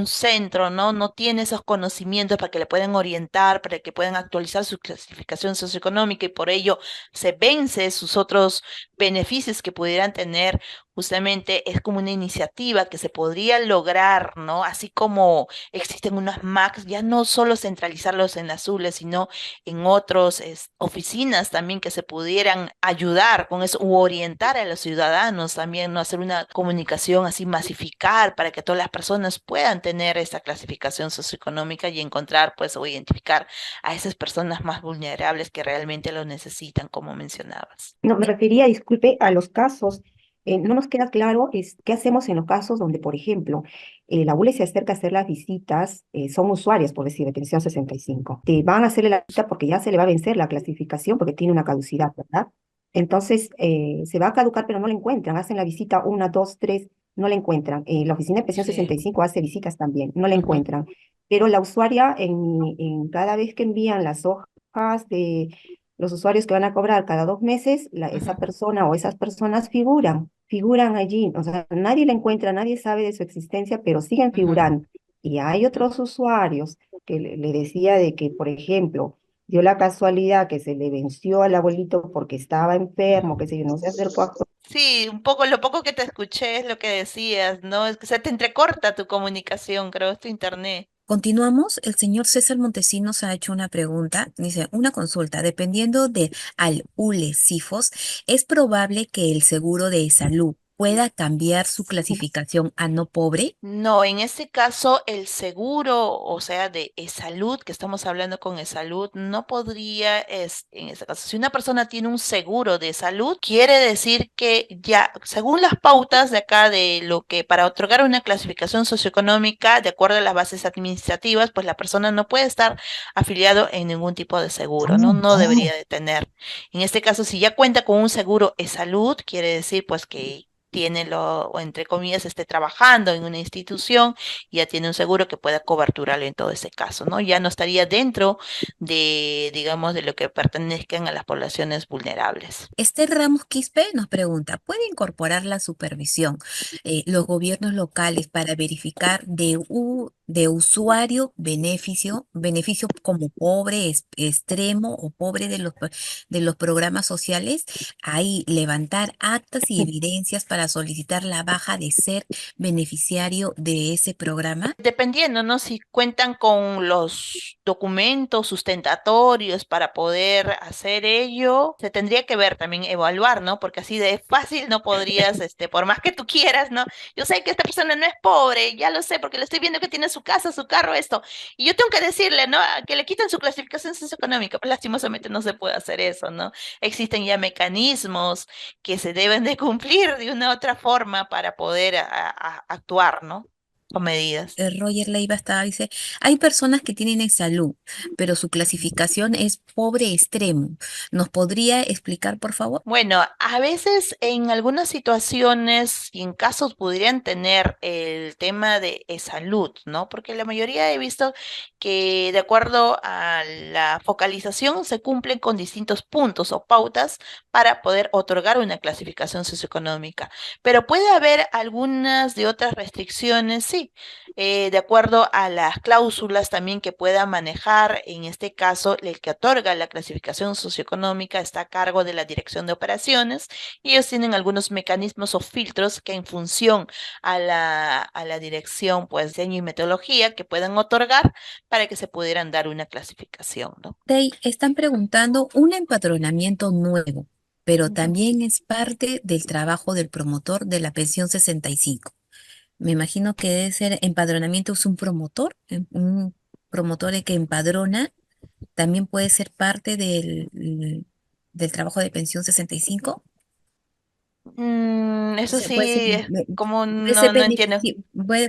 centro, ¿no? No tiene esos conocimientos para que le puedan orientar, para que puedan actualizar su clasificación socioeconómica y por ello se vence sus otros beneficios que pudieran tener. Justamente es como una iniciativa que se podría lograr, ¿no? Así como existen unas MACs, ya no solo centralizarlos en azules, sino en otras oficinas también que se pudieran ayudar con eso u orientar a los ciudadanos también, ¿no? Hacer una comunicación así, masificar para que todas las personas puedan tener esta clasificación socioeconómica y encontrar, pues, o identificar a esas personas más vulnerables que realmente lo necesitan, como mencionabas. No, me refería, disculpe, a los casos. No nos queda claro qué hacemos en los casos donde, por ejemplo, la ULE se acerca a hacer las visitas, son usuarias, por decir, de pensión 65. Te van a hacerle la visita porque ya se le va a vencer la clasificación porque tiene una caducidad, ¿verdad? Entonces, se va a caducar, pero no la encuentran. Hacen la visita una, dos, tres, no la encuentran. La oficina de pensión Sí. 65 hace visitas también, no la Ujú. encuentran. Pero la usuaria, en cada vez que envían las hojas de los usuarios que van a cobrar cada 2 meses, esa Ujú. persona o esas personas figuran allí. O sea, nadie la encuentra, nadie sabe de su existencia, pero siguen Ujú. figurando. Y hay otros usuarios que le decía de que, por ejemplo, dio la casualidad que se le venció al abuelito porque estaba enfermo, que sé yo, no se acercó a... Sí, un poco, lo poco que te escuché es lo que decías, ¿no? Es que se te entrecorta tu comunicación, creo, es tu internet. Continuamos. El señor César Montesinos ha hecho una pregunta. Dice, una consulta. Dependiendo de al ULE CIFOS, ¿es probable que el seguro de salud pueda cambiar su clasificación a no pobre? No, en este caso el seguro, o sea, de salud, que estamos hablando con salud, no podría, en este caso, si una persona tiene un seguro de salud, quiere decir que ya, según las pautas de acá de lo que para otorgar una clasificación socioeconómica, de acuerdo a las bases administrativas, pues la persona no puede estar afiliado en ningún tipo de seguro, ¿no? No debería de tener. En este caso, si ya cuenta con un seguro de salud, quiere decir pues que tiene o entre comillas, esté trabajando en una institución, y ya tiene un seguro que pueda coberturarlo en todo ese caso, ¿no? Ya no estaría dentro de, digamos, de lo que pertenezcan a las poblaciones vulnerables. Esther Ramos Quispe nos pregunta, ¿puede incorporar la supervisión los gobiernos locales para verificar de usuario beneficio como pobre, extremo o pobre de los programas sociales? Ahí levantar actas y evidencias para para solicitar la baja de ser beneficiario de ese programa? Dependiendo, ¿no? Si cuentan con los documentos sustentatorios para poder hacer ello, se tendría que ver también, evaluar, ¿no? Porque así de fácil no podrías, por más que tú quieras, ¿no? Yo sé que esta persona no es pobre, ya lo sé, porque le estoy viendo que tiene su casa, su carro, esto. Y yo tengo que decirle, ¿no? Que le quiten su clasificación socioeconómica. Pues lastimosamente no se puede hacer eso, ¿no? Existen ya mecanismos que se deben de cumplir de una u otra forma para poder actuar, ¿no? Con medidas. Roger Leiva dice, hay personas que tienen salud, pero su clasificación es pobre extremo. ¿Nos podría explicar, por favor? Bueno, a veces en algunas situaciones y en casos podrían tener el tema de salud, ¿no? Porque la mayoría he visto que de acuerdo a la focalización se cumplen con distintos puntos o pautas para poder otorgar una clasificación socioeconómica. Pero puede haber algunas de otras restricciones, sí, de acuerdo a las cláusulas también que pueda manejar. En este caso, el que otorga la clasificación socioeconómica está a cargo de la Dirección de Operaciones y ellos tienen algunos mecanismos o filtros que en función a la dirección, pues, diseño y metodología que puedan otorgar para que se pudieran dar una clasificación, ¿no? Están preguntando un empadronamiento nuevo, pero Ujú. también es parte del trabajo del promotor de la pensión 65. Me imagino que debe ser empadronamiento es un promotor, un promotor que empadrona, también puede ser parte del trabajo de pensión 65. O Eso sea, puede ser, sí, como puede ser no entiendo.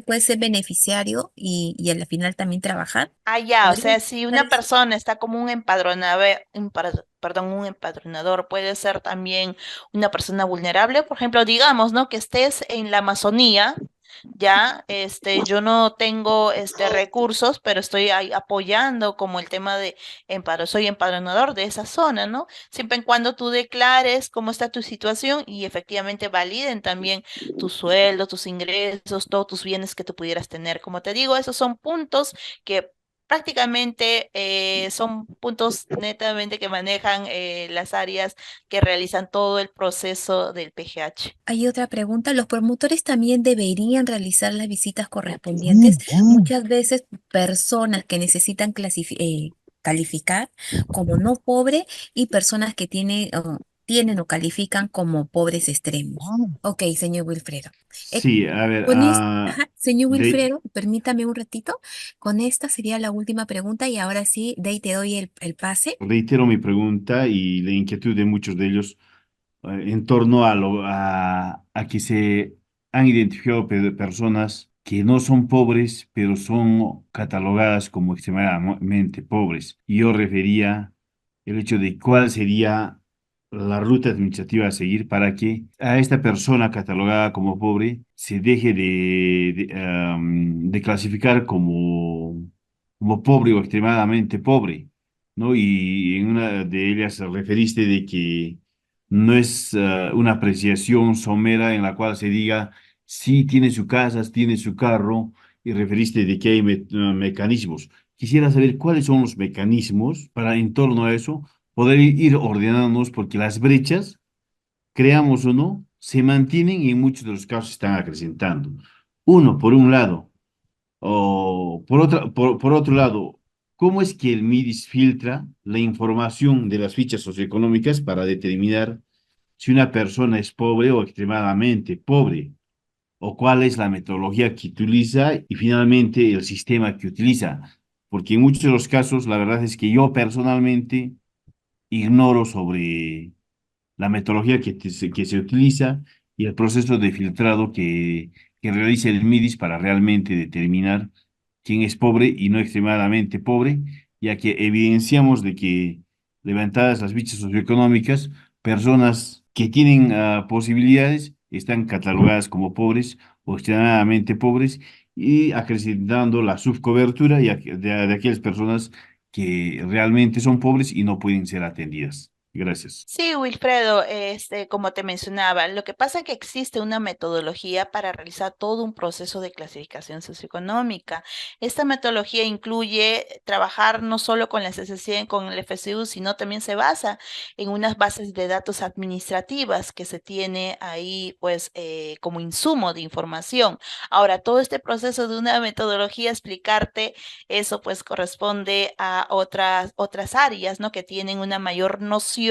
puede ser beneficiario y al final también trabajar. Ah, ya, o ¿Podría sea, si ser una eso? persona está como un perdón, un empadronador, puede ser también una persona vulnerable, por ejemplo, digamos, ¿no? Que estés en la Amazonía, ya, yo no tengo, recursos, pero estoy ahí apoyando como el tema de soy empadronador de esa zona, ¿no? Siempre en cuando tú declares cómo está tu situación y efectivamente validen también tu sueldo, tus ingresos, todos tus bienes que tú pudieras tener. Como te digo, esos son puntos que prácticamente son puntos netamente que manejan las áreas que realizan todo el proceso del PGH. Hay otra pregunta. ¿Los promotores también deberían realizar las visitas correspondientes? Muchas veces personas que necesitan calificar como no pobre y personas que tienen o califican como pobres extremos. Ok, señor Wilfredo. Eh, Sí, a ver, ajá, señor de, Wilfredo, permítame un ratito. Con esta sería la última pregunta y ahora sí, de ahí te doy el pase. reitero mi pregunta y la inquietud de muchos de ellos en torno a que se han identificado personas que no son pobres, pero son catalogadas como extremadamente pobres. Y yo refería el hecho de cuál sería la ruta administrativa a seguir para que a esta persona catalogada como pobre se deje de clasificar como pobre o extremadamente pobre, ¿no? Y en una de ellas referiste de que no es una apreciación somera en la cual se diga, sí, tiene su casa, tiene su carro, y referiste de que hay mecanismos. Quisiera saber cuáles son los mecanismos para en torno a eso poder ir ordenándonos, porque las brechas, creamos o no, se mantienen y en muchos de los casos están acrecentando. Uno, por un lado. O por otro lado, ¿cómo es que el MIDIS filtra la información de las fichas socioeconómicas para determinar si una persona es pobre o extremadamente pobre? ¿O cuál es la metodología que utiliza y finalmente el sistema que utiliza? Porque en muchos de los casos, la verdad es que yo personalmente ignoro sobre la metodología que se utiliza y el proceso de filtrado que realiza el MIDIS para realmente determinar quién es pobre y no extremadamente pobre, ya que evidenciamos de que levantadas las fichas socioeconómicas, personas que tienen posibilidades están catalogadas como pobres o extremadamente pobres y acrecentando la subcobertura de aquellas personas que realmente son pobres y no pueden ser atendidas. Gracias. Sí, Wilfredo, como te mencionaba, lo que pasa es que existe una metodología para realizar todo un proceso de clasificación socioeconómica. Esta metodología incluye trabajar no solo con la SSC, con el FSU, sino también se basa en unas bases de datos administrativas que se tiene ahí, pues, como insumo de información. Ahora, todo este proceso de una metodología, explicarte eso, pues, corresponde a otras áreas, ¿no? Que tienen una mayor noción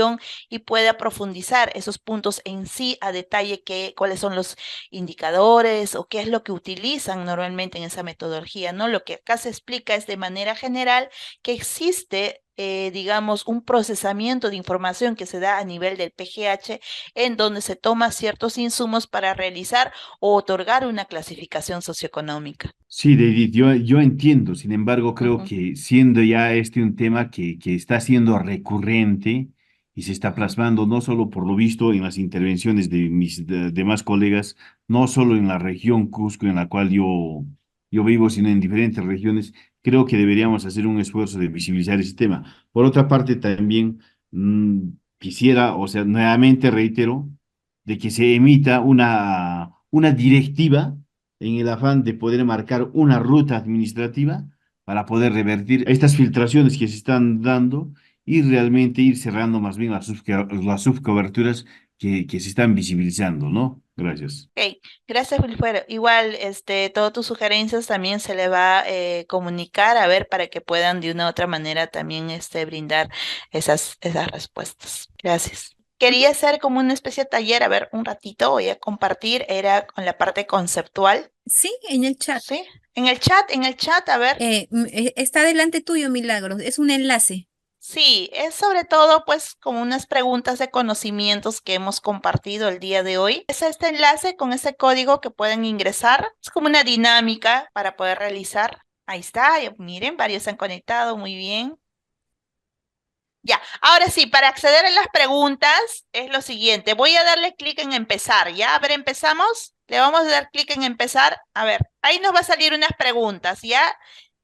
y pueda profundizar esos puntos en sí a detalle cuáles son los indicadores o qué es lo que utilizan normalmente en esa metodología, ¿no? Lo que acá se explica es de manera general que existe, digamos, un procesamiento de información que se da a nivel del PGH en donde se toma ciertos insumos para realizar o otorgar una clasificación socioeconómica. Sí, David, yo entiendo. Sin embargo, creo Ujú, que siendo ya este un tema que está siendo recurrente y se está ujú. plasmando no solo por lo visto en las intervenciones de mis demás colegas, no solo en la región Cusco en la cual yo vivo, sino en diferentes regiones, creo que deberíamos hacer un esfuerzo de visibilizar ese tema. Por otra parte, también mm, quisiera, o sea, nuevamente reitero, de que se emita una directiva en el afán de poder marcar una ruta administrativa para poder revertir estas filtraciones que se están dando y realmente ir cerrando más bien las subcoberturas que se están visibilizando, ¿no? Gracias. Ok, gracias, Wilfredo. Igual, todas tus sugerencias también se le va a comunicar, a ver, para que puedan de una u otra manera también brindar esas respuestas. Gracias. Quería hacer como una especie de taller, a ver, un ratito voy a compartir, era con la parte conceptual, Sí, en el chat. ¿sí? En el chat, a ver. Está delante tuyo, Milagros. Es un enlace. Sí, es sobre todo pues como unas preguntas de conocimientos que hemos compartido el día de hoy. Es este enlace con ese código que pueden ingresar. Es como una dinámica para poder realizar. Ahí está, miren, varios se han conectado, muy bien. Ya, ahora sí, para acceder a las preguntas es lo siguiente. Voy a darle clic en empezar, ¿ya? A ver, empezamos. Le vamos a dar clic en empezar. A ver, ahí nos va a salir unas preguntas, ¿ya?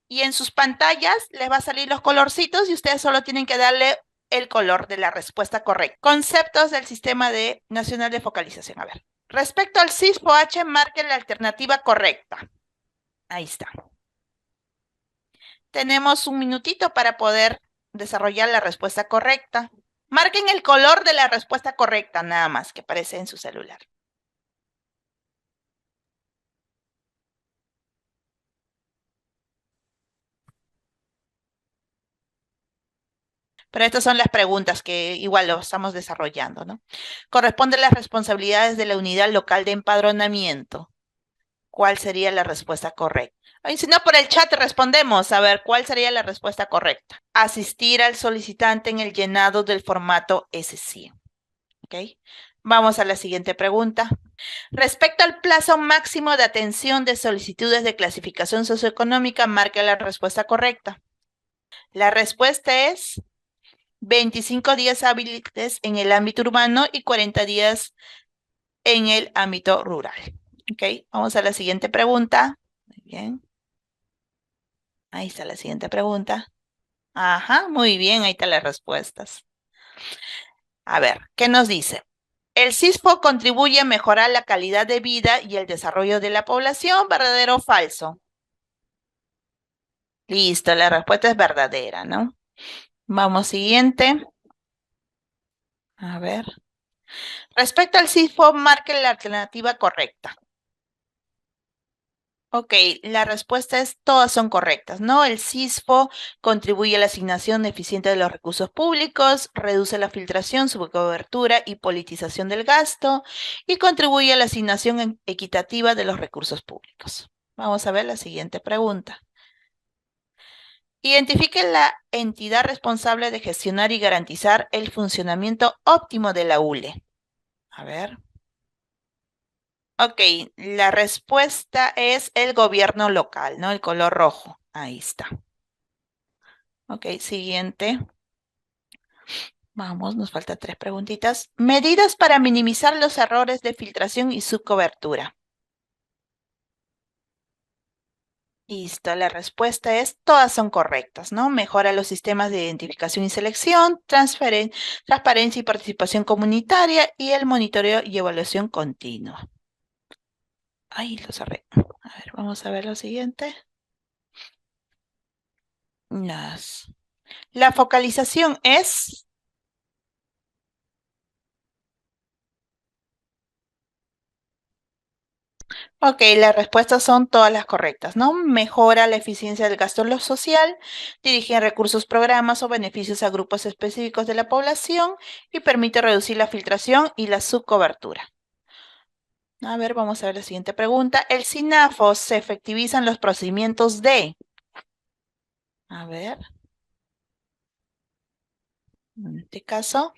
Y en sus pantallas les va a salir los colorcitos y ustedes solo tienen que darle el color de la respuesta correcta. Conceptos del Sistema Nacional de Focalización. A ver, respecto al CISPO-H, marquen la alternativa correcta. Ahí está. Tenemos un minutito para poder desarrollar la respuesta correcta. Marquen el color de la respuesta correcta, nada más, que aparece en su celular. Pero estas son las preguntas que igual lo estamos desarrollando, ¿no? Corresponden las responsabilidades de la unidad local de empadronamiento. ¿Cuál sería la respuesta correcta? Ay, si no, por el chat respondemos. A ver, ¿cuál sería la respuesta correcta? Asistir al solicitante en el llenado del formato SC. ¿Ok? Vamos a la siguiente pregunta. Respecto al plazo máximo de atención de solicitudes de clasificación socioeconómica, marca la respuesta correcta. La respuesta es 25 días hábiles en el ámbito urbano y 40 días en el ámbito rural. Ok, vamos a la siguiente pregunta. Muy bien. Ahí está la siguiente pregunta. Ajá, muy bien, ahí están las respuestas. A ver, ¿qué nos dice? ¿El CISFO contribuye a mejorar la calidad de vida y el desarrollo de la población? ¿Verdadero o falso? Listo, la respuesta es verdadera, ¿no? Vamos, siguiente. A ver. Respecto al CISFO, marque la alternativa correcta. Ok, la respuesta es todas son correctas, ¿no? El CISFO contribuye a la asignación eficiente de los recursos públicos, reduce la filtración, subcobertura y politización del gasto y contribuye a la asignación equitativa de los recursos públicos. Vamos a ver la siguiente pregunta. Identifique la entidad responsable de gestionar y garantizar el funcionamiento óptimo de la ULE. A ver. Ok, la respuesta es el gobierno local, ¿no? El color rojo. Ahí está. Ok, siguiente. Vamos, nos faltan 3 preguntitas. Medidas para minimizar los errores de filtración y subcobertura. Listo, la respuesta es, todas son correctas, ¿no? Mejora los sistemas de identificación y selección, transparencia y participación comunitaria y el monitoreo y evaluación continua. Ay, lo cerré. A ver, vamos a ver lo siguiente. La focalización es... Ok, las respuestas son todas las correctas, ¿no? Mejora la eficiencia del gasto en lo social, dirige recursos, programas o beneficios a grupos específicos de la población y permite reducir la filtración y la subcobertura. A ver, vamos a ver la siguiente pregunta. El SINAFO se efectivizan los procedimientos de... A ver. En este caso...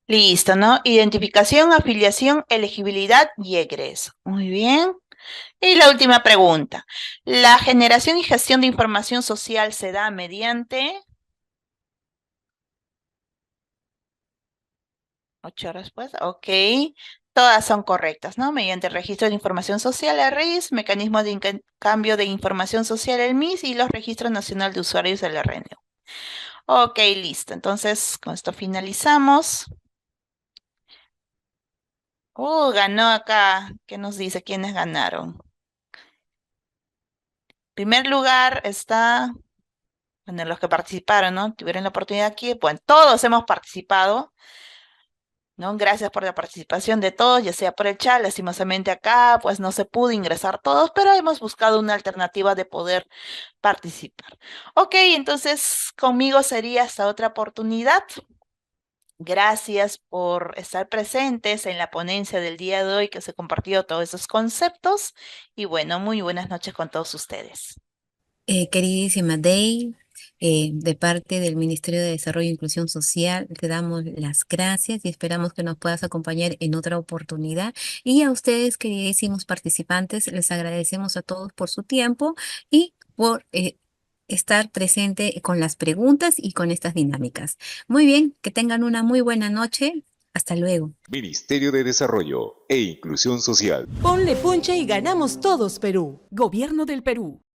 Listo, ¿no? Identificación, afiliación, elegibilidad y egreso. Muy bien. Y la última pregunta. La generación y gestión de información social se da mediante... 8 respuestas. Ok. Todas son correctas, ¿no? Mediante el registro de información social, el RIS, mecanismo de cambio de información social, el MIS, y los registros nacional de usuarios del RNU. Ok, listo. Entonces, con esto finalizamos. Ganó acá. ¿Qué nos dice quiénes ganaron? En primer lugar está, bueno, los que participaron, ¿no? Tuvieron la oportunidad aquí. Bueno, todos hemos participado, ¿no? Gracias por la participación de todos, ya sea por el chat. Lastimosamente acá, pues no se pudo ingresar todos, pero hemos buscado una alternativa de poder participar. Ok, entonces conmigo sería hasta otra oportunidad. Gracias por estar presentes en la ponencia del día de hoy que se compartió todos esos conceptos. Y bueno, muy buenas noches con todos ustedes. Queridísima Day, de parte del Ministerio de Desarrollo e Inclusión Social, te damos las gracias y esperamos que nos puedas acompañar en otra oportunidad. Y a ustedes, queridísimos participantes, les agradecemos a todos por su tiempo y por estar presente con las preguntas y con estas dinámicas. Muy bien, que tengan una muy buena noche. Hasta luego. Ministerio de Desarrollo e Inclusión Social. Ponle punche y ganamos todos, Perú. Gobierno del Perú.